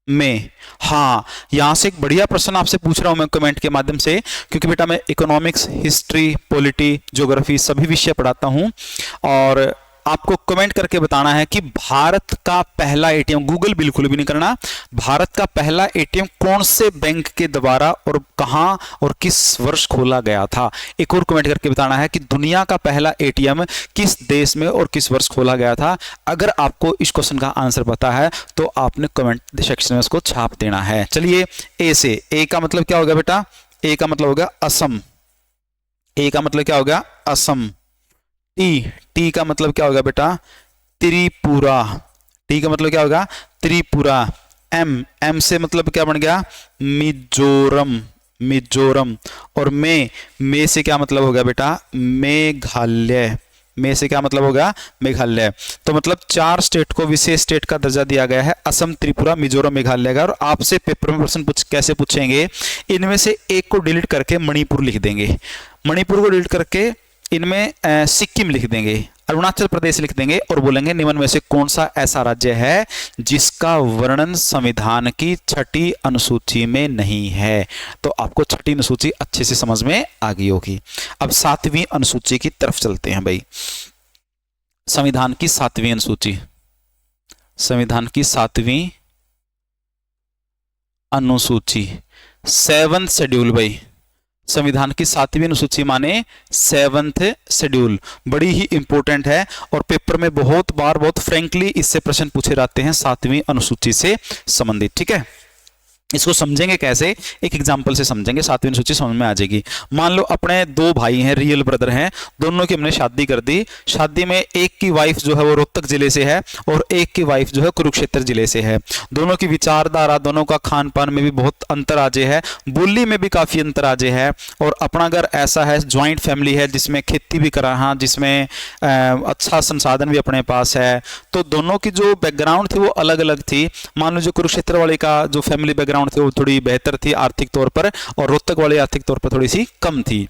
में। हाँ, यहां से एक बढ़िया प्रश्न आपसे पूछ रहा हूं मैं कमेंट के माध्यम से, क्योंकि बेटा मैं इकोनॉमिक्स, हिस्ट्री, पॉलिटी, ज्योग्राफी सभी विषय पढ़ाता हूं, और आपको कमेंट करके बताना है कि भारत का पहला एटीएम, गूगल बिल्कुल भी नहीं करना, भारत का पहला एटीएम कौन से बैंक के द्वारा और कहां और किस वर्ष खोला गया था। एक और कमेंट करके बताना है कि दुनिया का पहला एटीएम किस देश में और किस वर्ष खोला गया था। अगर आपको इस क्वेश्चन का आंसर पता है तो आपने कमेंट सेक्शन में उसको छाप देना है। चलिए, ए से, ए का मतलब क्या होगा बेटा, ए का मतलब होगा असम, ए का मतलब क्या होगा असम। टी का मतलब क्या होगा बेटा त्रिपुरा, टी का मतलब क्या होगा त्रिपुरा। एम से मतलब क्या बन गया मिजोरम, मिजोरम। और मे से क्या मतलब होगा बेटा मेघालय, में से क्या मतलब होगा मेघालय। तो मतलब 4 स्टेट को विशेष स्टेट का दर्जा दिया गया है, असम, त्रिपुरा, मिजोरम, मेघालय का। और आपसे पेपर में प्रश्न कैसे पूछेंगे, इनमें से एक को डिलीट करके मणिपुर लिख देंगे, मणिपुर को डिलीट करके इनमें सिक्किम लिख देंगे, अरुणाचल प्रदेश लिख देंगे, और बोलेंगे निम्न में से कौन सा ऐसा राज्य है जिसका वर्णन संविधान की छठी अनुसूची में नहीं है। तो आपको छठी अनुसूची अच्छे से समझ में आ गई होगी। अब 7वीं अनुसूची की तरफ चलते हैं भाई। संविधान की 7वीं अनुसूची, संविधान की 7वीं अनुसूची, 7th शेड्यूल भाई। संविधान की 7वीं अनुसूची माने 7th शेड्यूल, बड़ी ही इंपॉर्टेंट है और पेपर में बहुत बार बहुत फ्रेंकली इससे प्रश्न पूछे जाते हैं 7वीं अनुसूची से संबंधित। ठीक है, इसको समझेंगे कैसे, एक एग्जांपल से समझेंगे, 7वीं अनुसूची समझ में आ जाएगी। मान लो अपने 2 भाई हैं, रियल ब्रदर हैं, दोनों की हमने शादी कर दी। शादी में एक की वाइफ जो है वो रोहतक जिले से है और एक की वाइफ जो है कुरुक्षेत्र जिले से है। दोनों की विचारधारा, दोनों का खान पान में भी बहुत अंतराजे है, बोली में भी काफी अंतराजे है। और अपना घर ऐसा है, ज्वाइंट फैमिली है जिसमें खेती भी करा, हाँ जिसमें अच्छा संसाधन भी अपने पास है। तो दोनों की जो बैकग्राउंड थी वो अलग अलग थी। मान लो जो कुरुक्षेत्र वाले का जो फैमिली बैकग्राउंड बैकग्राउंड थी वो थोड़ी बेहतर थी आर्थिक तौर पर, और रोहतक वाली आर्थिक तौर पर थोड़ी सी कम थी।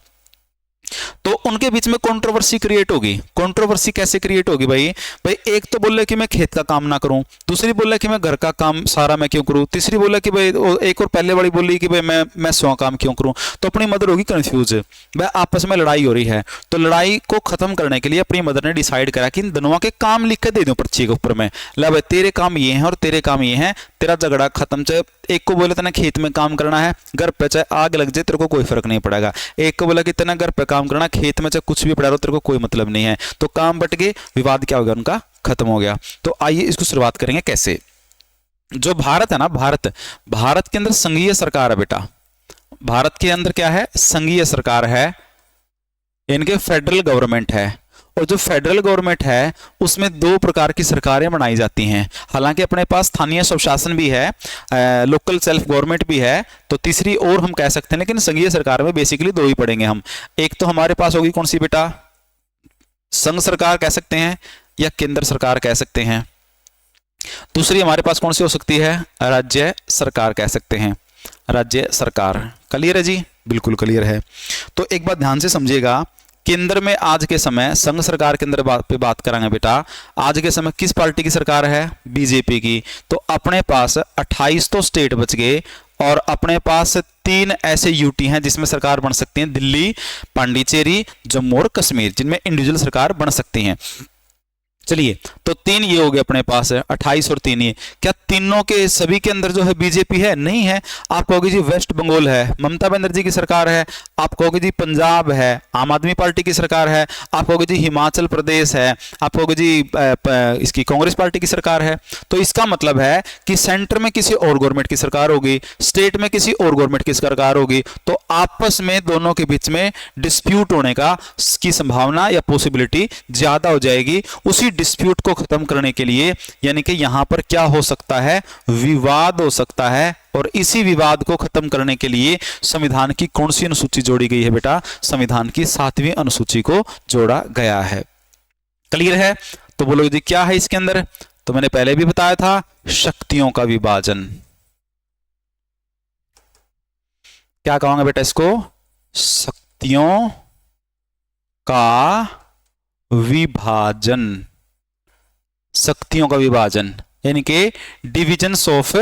तो उनके बीच में कंट्रोवर्सी क्रिएट होगी। कंट्रोवर्सी कैसे क्रिएट होगी भाई? भाई एक तो बोल रहे कि मैं खेत का काम ना करूं, दूसरी बोल रहे कि मैं घर का काम सारा मैं क्यों करूं, तीसरी बोला कि भाई, एक और पहले वाली बोली कि भाई मैं सौ काम क्यों करूं। तो अपनी मदर होगी कंफ्यूज, भाई आपस में लड़ाई हो रही है। तो लड़ाई को खत्म करने के लिए अपनी मदर ने डिसाइड करा कि इन दोनों के काम लिख के दे दूं पर्ची के ऊपर में, ला भाई तेरे काम ये हैं और तेरे काम ये हैं, तेरा झगड़ा खत्म। चाहे एक को बोले तेना खेत में काम करना है, घर पे चाहे आग लग जाए तेरे को कोई फर्क नहीं पड़ेगा। एक को बोला कि तेना घर पे काम करना, खेत में चाहे कुछ भी पड़ा रहो तेरे को कोई मतलब नहीं है। तो काम बट गए, विवाद क्या हो गया उनका, खत्म हो गया। तो आइए इसको शुरुआत करेंगे कैसे। जो भारत है ना, भारत के अंदर संघीय सरकार है बेटा। भारत के अंदर क्या है? संघीय सरकार है, इनके फेडरल गवर्नमेंट है। और जो फेडरल गवर्नमेंट है उसमें दो प्रकार की सरकारें बनाई जाती हैं। हालांकि अपने पास स्थानीय स्वशासन भी है, लोकल सेल्फ गवर्नमेंट भी है, तो तीसरी और हम कह सकते हैं, लेकिन संघीय सरकार में बेसिकली दो ही पढ़ेंगे हम। एक तो हमारे पास होगी कौन सी बेटा? संघ सरकार कह सकते हैं या केंद्र सरकार कह सकते हैं। दूसरी हमारे पास कौन सी हो सकती है? राज्य सरकार कह सकते हैं, राज्य सरकार। क्लियर है जी? बिल्कुल क्लियर है। तो एक बात ध्यान से समझिएगा, केंद्र में आज के समय संघ सरकार के अंदर बात करेंगे बेटा। आज के समय किस पार्टी की सरकार है? बीजेपी की। तो अपने पास 28 तो स्टेट बच गए और अपने पास 3 ऐसे यूटी हैं जिसमें सरकार बन सकती है, दिल्ली, पांडिचेरी, जम्मू और कश्मीर, जिनमें इंडिविजुअल सरकार बन सकती हैं। चलिए, तो 3 ये हो गए अपने पास, 28 और 3 ये। क्या तीनों के सभी के अंदर जो है बीजेपी है? नहीं है। आप कहोगे जी वेस्ट बंगाल है, ममता बनर्जी की सरकार है। आप कहोगे जी पंजाब है, आम आदमी पार्टी की सरकार है। आप कहोगे जी हिमाचल प्रदेश है। आप कहोगे जी इसकी कांग्रेस पार्टी की सरकार है। तो इसका मतलब है कि सेंटर में किसी और गवर्नमेंट की सरकार होगी, स्टेट में किसी और गवर्नमेंट की सरकार होगी। तो आपस में दोनों के बीच में डिस्प्यूट होने की संभावना या पॉसिबिलिटी ज्यादा हो जाएगी। उसी डिस्प्यूट को खत्म करने के लिए, यानी कि यहां पर क्या हो सकता है? विवाद हो सकता है। और इसी विवाद को खत्म करने के लिए संविधान की कौन सी अनुसूची जोड़ी गई है बेटा? संविधान की 7वीं अनुसूची को जोड़ा गया है। क्लियर है? तो बोलो जी क्या है इसके अंदर? तो मैंने पहले भी बताया था, शक्तियों का विभाजन। क्या कहूंगा बेटा इसको? शक्तियों का विभाजन। शक्तियों का विभाजन यानी कि divisions of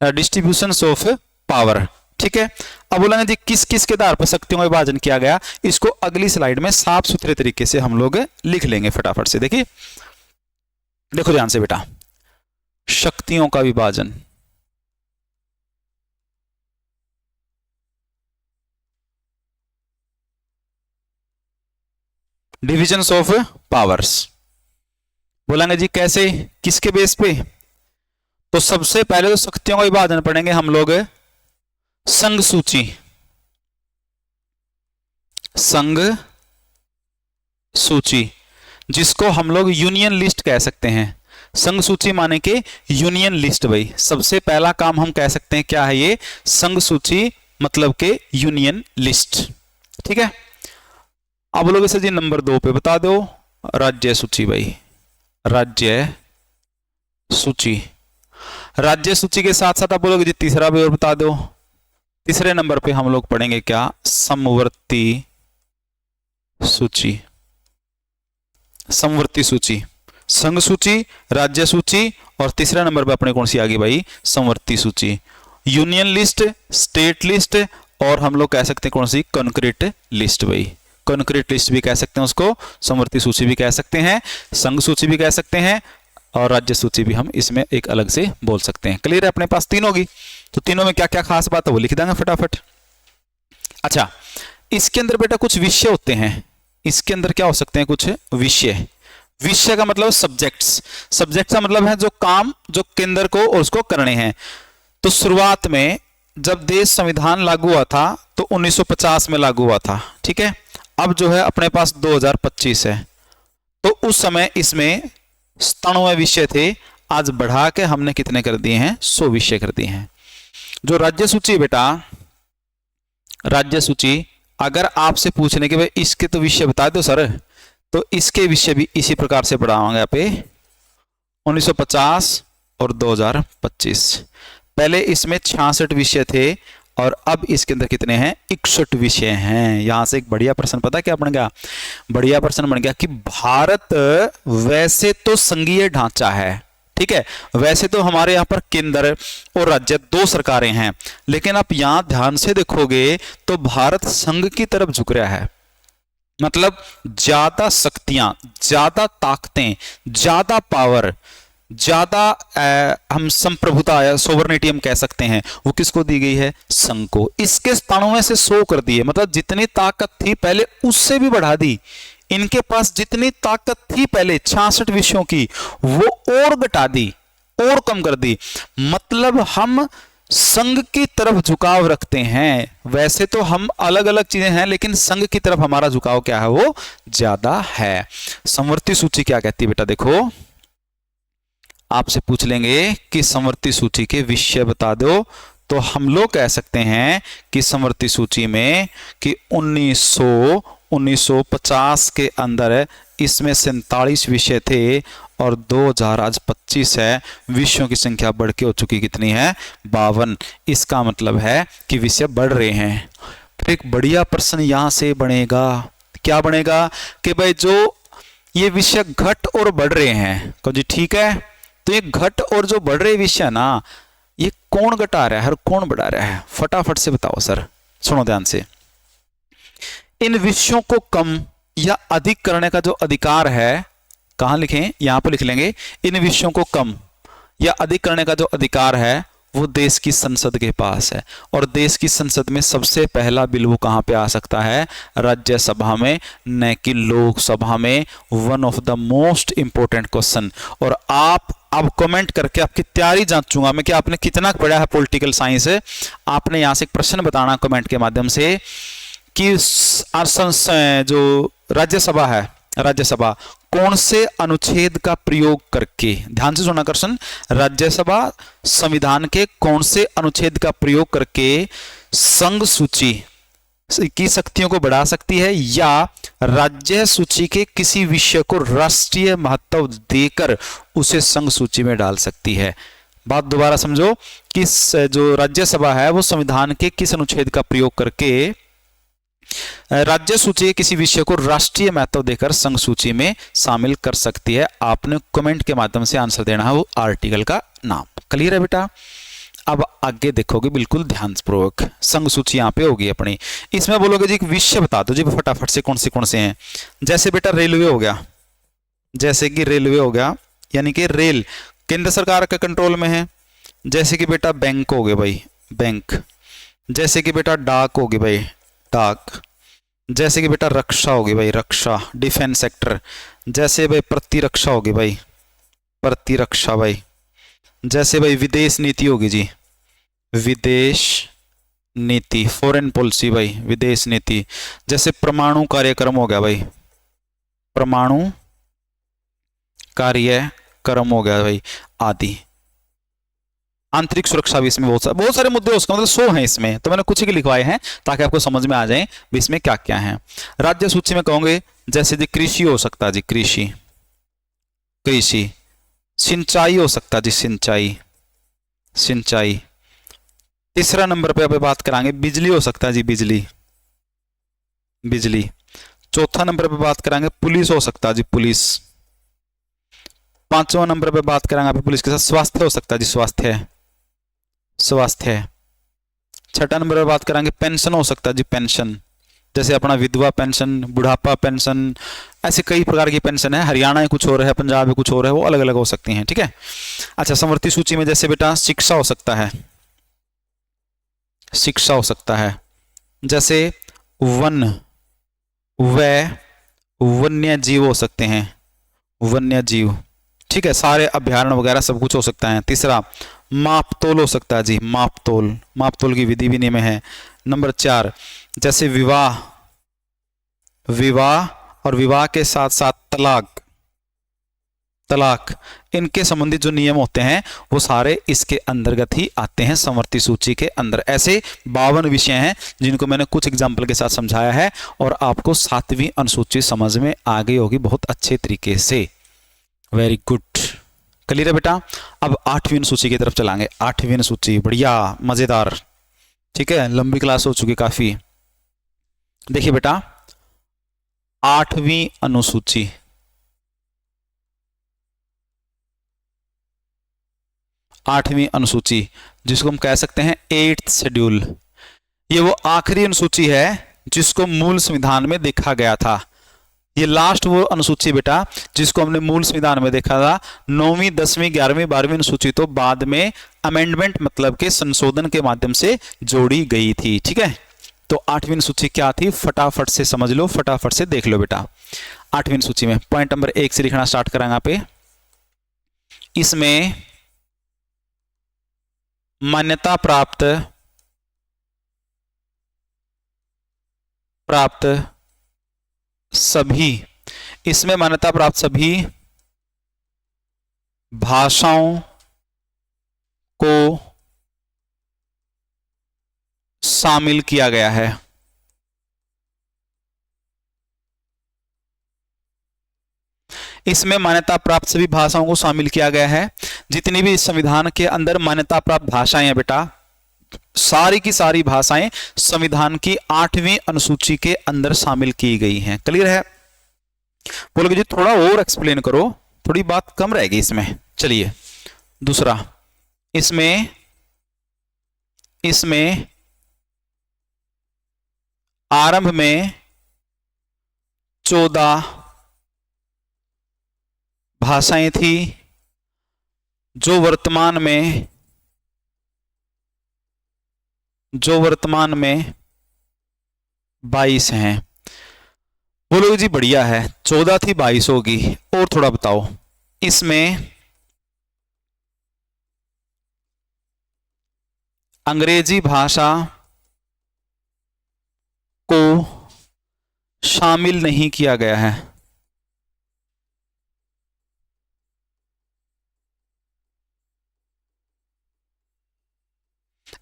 distributions of power. ठीक है, अब बोलेंगे जी किस किस के आधार पर शक्तियों का विभाजन किया गया, इसको अगली स्लाइड में साफ सुथरे तरीके से हम लोग लिख लेंगे फटाफट से। देखिए, देखो ध्यान से बेटा, शक्तियों का विभाजन। डिविजन्स ऑफ पावर्स बोलेंगे जी कैसे, किसके बेस पे? तो सबसे पहले तो शक्तियों का विभाजन पढ़ेंगे हम लोग संघ सूची। संघ सूची जिसको हम लोग यूनियन लिस्ट कह सकते हैं। संघ सूची माने के यूनियन लिस्ट। भाई सबसे पहला काम हम कह सकते हैं क्या है ये? संघ सूची मतलब के यूनियन लिस्ट। ठीक है, अब लोग इसे जी नंबर 2 पे बता दो, राज्य सूची। भाई राज्य सूची, राज्य सूची के साथ साथ आप बोलोगे जी तीसरा भी और बता दो। तीसरे नंबर पे हम लोग पढ़ेंगे क्या? समवर्ती सूची। समवर्ती सूची, संघ सूची, राज्य सूची और तीसरा नंबर पे अपने कौन सी आ गई भाई? समवर्ती सूची। यूनियन लिस्ट, स्टेट लिस्ट और हम लोग कह सकते हैं कौन सी? Concrete list. भाई कॉन्क्रीट लिस्ट भी कह सकते हैं उसको, समवर्ती सूची भी कह सकते हैं, संघ सूची भी कह सकते हैं और राज्य सूची भी हम इसमें एक अलग से बोल सकते हैं। क्लियर है? अपने पास 3 होगी, तो तीनों में क्या क्या खास बात है वो लिख देंगे फटाफट। अच्छा, इसके अंदर बेटा कुछ विषय होते हैं। इसके अंदर क्या हो सकते हैं? कुछ विषय। विषय का मतलब सब्जेक्ट्स। सब्जेक्ट का मतलब है जो काम जो केंद्र को और उसको करने हैं। तो शुरुआत में जब देश संविधान लागू हुआ था तो 1950 में लागू हुआ था। ठीक है, अब जो है अपने पास 2025 है, तो उस समय इसमें 97 विषय थे। आज बढ़ा के हमने कितने कर दिए हैं? 100 विषय कर दिए हैं। जो राज्य सूची बेटा, राज्य सूची अगर आपसे पूछने के भाई इसके तो विषय बता दो सर, तो इसके विषय भी इसी प्रकार से पढ़ाऊंगा यहाँ पे 1950 और 2025। पहले इसमें 66 विषय थे और अब इसके अंदर कितने हैं? 61 विषय हैं। यहां से एक बढ़िया प्रश्न पता क्या बन गया? बढ़िया प्रश्न बन गया कि भारत वैसे तो संघीय ढांचा है, ठीक है, वैसे तो हमारे यहां पर केंद्र और राज्य 2 सरकारें हैं, लेकिन आप यहां ध्यान से देखोगे तो भारत संघ की तरफ झुक रहा है। मतलब ज्यादा शक्तियां, ज्यादा ताकतें, ज्यादा पावर, ज्यादा हम संप्रभुता या सोवरेनिटी हम कह सकते हैं, वो किसको दी गई है? संघ को। इसके 97 से 100 कर दिए, मतलब जितनी ताकत थी पहले उससे भी बढ़ा दी। इनके पास जितनी ताकत थी पहले 66 विषयों की, वो और घटा दी और कम कर दी। मतलब हम संघ की तरफ झुकाव रखते हैं। वैसे तो हम अलग अलग चीजें हैं, लेकिन संघ की तरफ हमारा झुकाव क्या है? वो ज्यादा है। समवर्ती सूची क्या कहती है बेटा? देखो, आपसे पूछ लेंगे कि समवर्ती सूची के विषय बता दो, तो हम लोग कह सकते हैं कि समवर्ती सूची में कि 1950 के अंदर इसमें 47 विषय थे और 2000 आज 25 है। विषयों की संख्या बढ़ के हो चुकी कितनी है? 52। इसका मतलब है कि विषय बढ़ रहे हैं। फिर एक बढ़िया प्रश्न यहां से बनेगा, क्या बनेगा कि भाई जो ये विषय घट और बढ़ रहे हैं, तो जी ठीक है, तो ये घट और जो बढ़ रहे विषय ना, ये कौन घटा रहा है और कौन बढ़ा रहा है? फटाफट से बताओ सर, सुनो ध्यान से। इन विषयों को कम या अधिक करने का जो अधिकार है, कहां लिखें? यहां पर लिख लेंगे। इन विषयों को कम या अधिक करने का जो अधिकार है वो देश की संसद के पास है, और देश की संसद में सबसे पहला बिल वो कहां पे आ सकता है? राज्यसभा में, न कि लोकसभा में। One of the most important question. और आप अब कमेंट करके आपकी तैयारी जांचूंगा मैं कि आपने कितना पढ़ा है पॉलिटिकल साइंस। आपने यहां से एक प्रश्न बताना कमेंट के माध्यम से कि जो राज्यसभा है, राज्यसभा कौन से अनुच्छेद का प्रयोग करके, ध्यान से सुना क्वेश्चन, राज्यसभा संविधान के कौन से अनुच्छेद का प्रयोग करके संघ सूची की शक्तियों को बढ़ा सकती है या राज्य सूची के किसी विषय को राष्ट्रीय महत्व देकर उसे संघ सूची में डाल सकती है? बात दोबारा समझो कि जो राज्यसभा है वो संविधान के किस अनुच्छेद का प्रयोग करके राज्य सूची के किसी विषय को राष्ट्रीय महत्व देकर संघ सूची में शामिल कर सकती है? आपने कमेंट के माध्यम से आंसर देना है वो आर्टिकल का नाम। क्लियर है बेटा? अब आगे देखोगे बिल्कुल ध्यानपूर्वक। संघ सूची यहां पे होगी अपनी। इसमें बोलोगे जी एक विषय बता दो जी फटाफट से, कौन से हैं? जैसे बेटा रेलवे हो गया, जैसे कि रेलवे हो गया, यानी कि रेल केंद्र सरकार के कंट्रोल में है। जैसे कि बेटा बैंक हो गए भाई, बैंक। जैसे कि बेटा डाक हो गई भाई, डाक। जैसे कि बेटा रक्षा होगी भाई, रक्षा, डिफेंस सेक्टर। जैसे भाई प्रतिरक्षा होगी भाई, प्रतिरक्षा भाई। जैसे भाई विदेश नीति होगी जी, विदेश नीति, फॉरेन पॉलिसी भाई, विदेश नीति। जैसे परमाणु कार्यक्रम हो गया भाई, परमाणु कार्यक्रम हो गया भाई, आदि। आंतरिक सुरक्षा भी इसमें बहुत सारे मुद्दे, उसका मतलब 100 हैं इसमें, तो मैंने कुछ ही लिखवाए हैं ताकि आपको समझ में आ जाए इसमें क्या क्या है। राज्य सूची में कहोगे जैसे जी कृषि हो सकता है जी, कृषि, कृषि। सिंचाई हो सकता है जी, सिंचाई, सिंचाई। तीसरा नंबर पे बात करांगे बिजली हो सकता है जी, बिजली, बिजली। चौथा नंबर पे बात करांगे पुलिस हो सकता है जी, पुलिस। पांचवा नंबर पे बात करांगे पुलिस के साथ स्वास्थ्य हो सकता है जी, स्वास्थ्य, स्वास्थ्य। छठा नंबर पर बात करेंगे पेंशन हो सकता है जी, पेंशन। जैसे अपना विधवा पेंशन, बुढ़ापा पेंशन, ऐसे कई प्रकार की पेंशन है। हरियाणा में कुछ और है, पंजाब में कुछ और है, वो अलग अलग हो सकती हैं, ठीक है। अच्छा, समवर्ती सूची में जैसे बेटा शिक्षा हो सकता है, शिक्षा हो सकता है। जैसे वन, वन्य जीव हो सकते हैं, वन्य जीव, ठीक है। सारे अभ्यारण्य वगैरह सब कुछ हो सकता है। तीसरा मापतोल हो सकता है जी, मापतोल, मापतोल की विधि भी नियम है। नंबर 4 जैसे विवाह, विवाह और विवाह के साथ साथ तलाक, तलाक, इनके संबंधित जो नियम होते हैं वो सारे इसके अंतर्गत ही आते हैं समवर्ती सूची के अंदर। ऐसे 52 विषय हैं जिनको मैंने कुछ एग्जाम्पल के साथ समझाया है और आपको 7वीं अनुसूची समझ में आ गई होगी बहुत अच्छे तरीके से। Very good. क्लियर है बेटा। अब 8वीं अनुसूची की तरफ चलाएंगे। 8वीं अनुसूची बढ़िया मजेदार, ठीक है, लंबी क्लास हो चुकी काफी। देखिए बेटा 8वीं अनुसूची, 8वीं अनुसूची जिसको हम कह सकते हैं 8th शेड्यूल, ये वो आखिरी अनुसूची है जिसको मूल संविधान में देखा गया था। ये लास्ट वो अनुसूची बेटा जिसको हमने मूल संविधान में देखा था। 9वीं 10वीं 11वीं 12वीं अनुसूची तो बाद में अमेंडमेंट मतलब के संशोधन के माध्यम से जोड़ी गई थी, ठीक है। तो 8वीं अनुसूची क्या थी फटाफट से समझ लो, फटाफट से देख लो बेटा। 8वीं अनुसूची में पॉइंट नंबर 1 से लिखना स्टार्ट करेंगे यहाँ पे। इसमें मान्यता प्राप्त सभी, इसमें मान्यता प्राप्त सभी भाषाओं को शामिल किया गया है। इसमें मान्यता प्राप्त सभी भाषाओं को शामिल किया गया है। जितनी भी इस संविधान के अंदर मान्यता प्राप्त भाषाएं हैं बेटा, सारी की सारी भाषाएं संविधान की 8वीं अनुसूची के अंदर शामिल की गई हैं। क्लियर है? बोलोगे जी थोड़ा और एक्सप्लेन करो, थोड़ी बात कम रहेगी इसमें। चलिए दूसरा, इसमें आरंभ में 14 भाषाएं थी जो वर्तमान में 22 हैं। बोलोगे जी बढ़िया है, 14 थी 22 होगी, और थोड़ा बताओ। इसमें अंग्रेजी भाषा को शामिल नहीं किया गया है।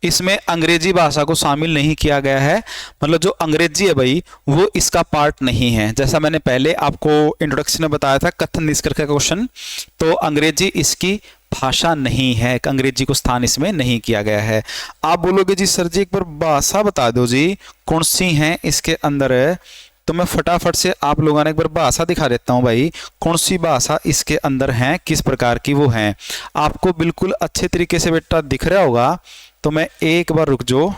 इसमें अंग्रेजी भाषा को शामिल नहीं किया गया है, मतलब जो अंग्रेजी है भाई वो इसका पार्ट नहीं है। जैसा मैंने पहले आपको इंट्रोडक्शन में बताया था कथन निष्कर्ष का क्वेश्चन, तो अंग्रेजी इसकी भाषा नहीं है, अंग्रेजी को स्थान इसमें नहीं किया गया है। आप बोलोगे जी सर जी एक बार भाषा बता दो जी कौन सी है इसके अंदर, तो मैं फटाफट से आप लोगों ने एक बार भाषा दिखा देता हूं भाई, कौन सी भाषा इसके अंदर है, किस प्रकार की वो है। आपको बिल्कुल अच्छे तरीके से बेटा दिख रहा होगा, तो मैं एक बार रुक जाओ,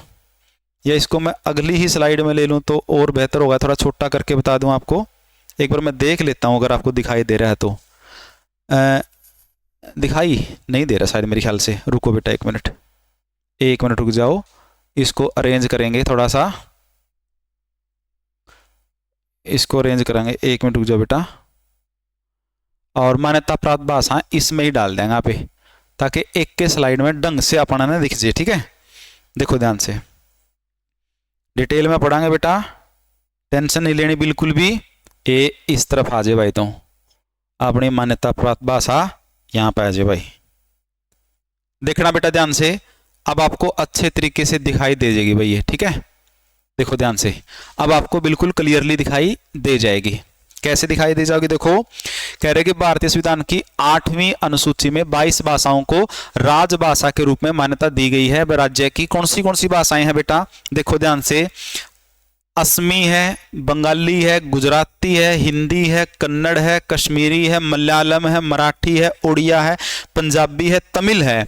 या इसको मैं अगली ही स्लाइड में ले लूं तो और बेहतर होगा, थोड़ा छोटा करके बता दूं आपको। एक बार मैं देख लेता हूं अगर आपको दिखाई दे रहा है तो। दिखाई नहीं दे रहा शायद मेरे ख्याल से, रुको बेटा एक मिनट रुक जाओ, इसको अरेंज करेंगे थोड़ा सा, इसको अरेंज करेंगे, 1 मिनट रुक जाओ बेटा। और मान्यता प्राप्त भाषा इसमें ही डाल देंगे यहाँ पे, ताकि एक के स्लाइड में ढंग से अपना ना दिख जाए, ठीक है। देखो ध्यान से, डिटेल में पढ़ाएंगे बेटा, टेंशन नहीं लेनी बिल्कुल भी। ए इस तरफ आ जाए भाई, तो अपनी मान्यता प्राप्त भाषा यहां पे आ जाए भाई। देखना बेटा ध्यान से, अब आपको अच्छे तरीके से दिखाई दे जाएगी भाई ये, ठीक है। देखो ध्यान से, अब आपको बिल्कुल क्लियरली दिखाई दे जाएगी। कैसे दिखाई दे जाओगी? देखो कह रहे कि भारतीय संविधान की 8वीं अनुसूची में 22 भाषाओं को राजभाषा के रूप में मान्यता दी गई है। राज्य की कौन सी भाषाएं हैं बेटा? देखो ध्यान से, असमी है, बंगाली है, गुजराती है, हिंदी है, कन्नड़ है, कश्मीरी है, मलयालम है, मराठी है, उड़िया है, पंजाबी है, तमिल है,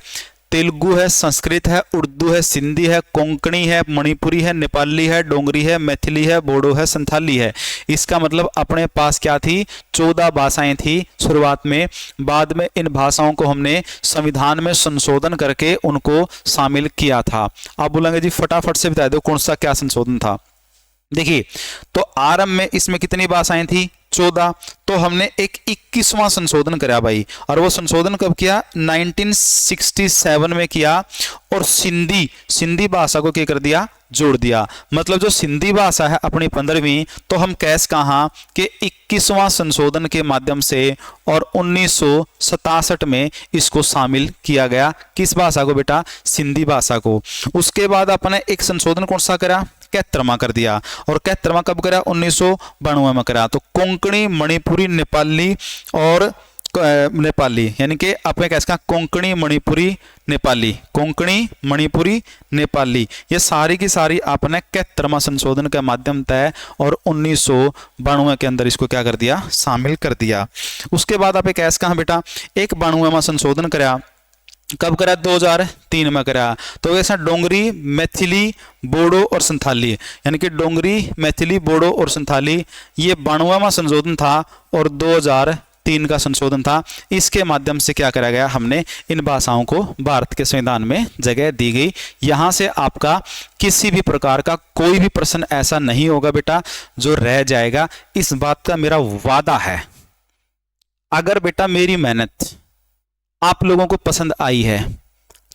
तेलुगु है, संस्कृत है, उर्दू है, सिंधी है, कोंकणी है, मणिपुरी है, नेपाली है, डोंगरी है, मैथिली है, बोडो है, संथाली है। इसका मतलब अपने पास क्या थी? 14 भाषाएं थी शुरुआत में, बाद में इन भाषाओं को हमने संविधान में संशोधन करके उनको शामिल किया था। आप बोलेंगे जी फटाफट से बता दो कौन सा क्या संशोधन था। देखिए तो आरंभ में इसमें कितनी भाषाएं थी? 14। तो हमने एक 21वां संशोधन करा भाई, और वो संशोधन कब किया? 1967 में किया, और सिंधी भाषा को क्या कर दिया? जोड़ दिया। मतलब जो सिंधी भाषा है अपनी 15वीं, तो हम कैस कहा कि 21वां संशोधन के माध्यम से और 1967 में इसको शामिल किया गया। किस भाषा को बेटा? सिंधी भाषा को। उसके बाद अपने एक संशोधन कौन सा करा? 71वां कर दिया। और 71वां कब करा? 1992 में करा। तो कोंकणी, मणिपुरी, नेपाली और नेपाली, यानी कि आपने क्या इसका कोंकणी मणिपुरी नेपाली, कोंकणी मणिपुरी नेपाली, ये सारी की सारी आपने 71वां संशोधन के माध्यम तय और 1992 के अंदर इसको क्या कर दिया, शामिल कर दिया। उसके बाद आप एक ऐसा कहा बेटा, एक 92वां संशोधन कराया, कब करा, 2003 में करा। तो ऐसा डोंगरी, मैथिली, बोडो और संथाली, यानी कि डोंगरी, मैथिली, बोडो और संथाली, ये 92वां संशोधन था और 2003 का संशोधन था। इसके माध्यम से क्या करा गया, हमने इन भाषाओं को भारत के संविधान में जगह दी गई। यहां से आपका किसी भी प्रकार का कोई भी प्रश्न ऐसा नहीं होगा बेटा जो रह जाएगा, इस बात का मेरा वादा है। अगर बेटा मेरी मेहनत आप लोगों को पसंद आई है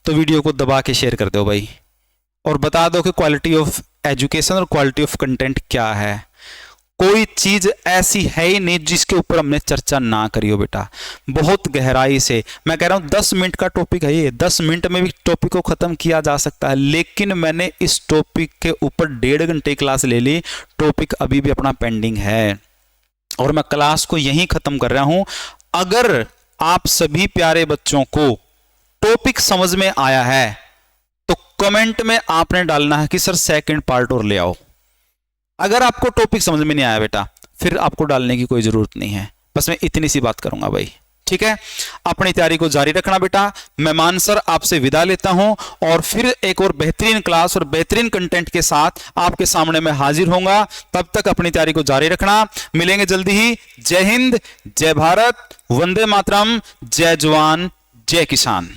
तो वीडियो को दबा के शेयर कर दो भाई, और बता दो कि क्वालिटी ऑफ एजुकेशन और क्वालिटी ऑफ कंटेंट क्या है। कोई चीज ऐसी है ही नहीं जिसके ऊपर हमने चर्चा ना करी हो बेटा, बहुत गहराई से। मैं कह रहा हूं 10 मिनट का टॉपिक है ये, 10 मिनट में भी टॉपिक को खत्म किया जा सकता है, लेकिन मैंने इस टॉपिक के ऊपर 1.5 घंटे क्लास ले ली। टॉपिक अभी भी अपना पेंडिंग है और मैं क्लास को यहीं खत्म कर रहा हूं। अगर आप सभी प्यारे बच्चों को टॉपिक समझ में आया है तो कमेंट में आपने डालना है कि सर सेकंड पार्ट और ले आओ। अगर आपको टॉपिक समझ में नहीं आया बेटा, फिर आपको डालने की कोई जरूरत नहीं है। बस मैं इतनी सी बात करूंगा भाई, ठीक है। अपनी तैयारी को जारी रखना बेटा। मैं मान सर आपसे विदा लेता हूं और फिर एक और बेहतरीन क्लास और बेहतरीन कंटेंट के साथ आपके सामने मैं हाजिर होऊंगा। तब तक अपनी तैयारी को जारी रखना। मिलेंगे जल्दी ही। जय हिंद, जय भारत, वंदे मातरम, जय जवान, जय किसान।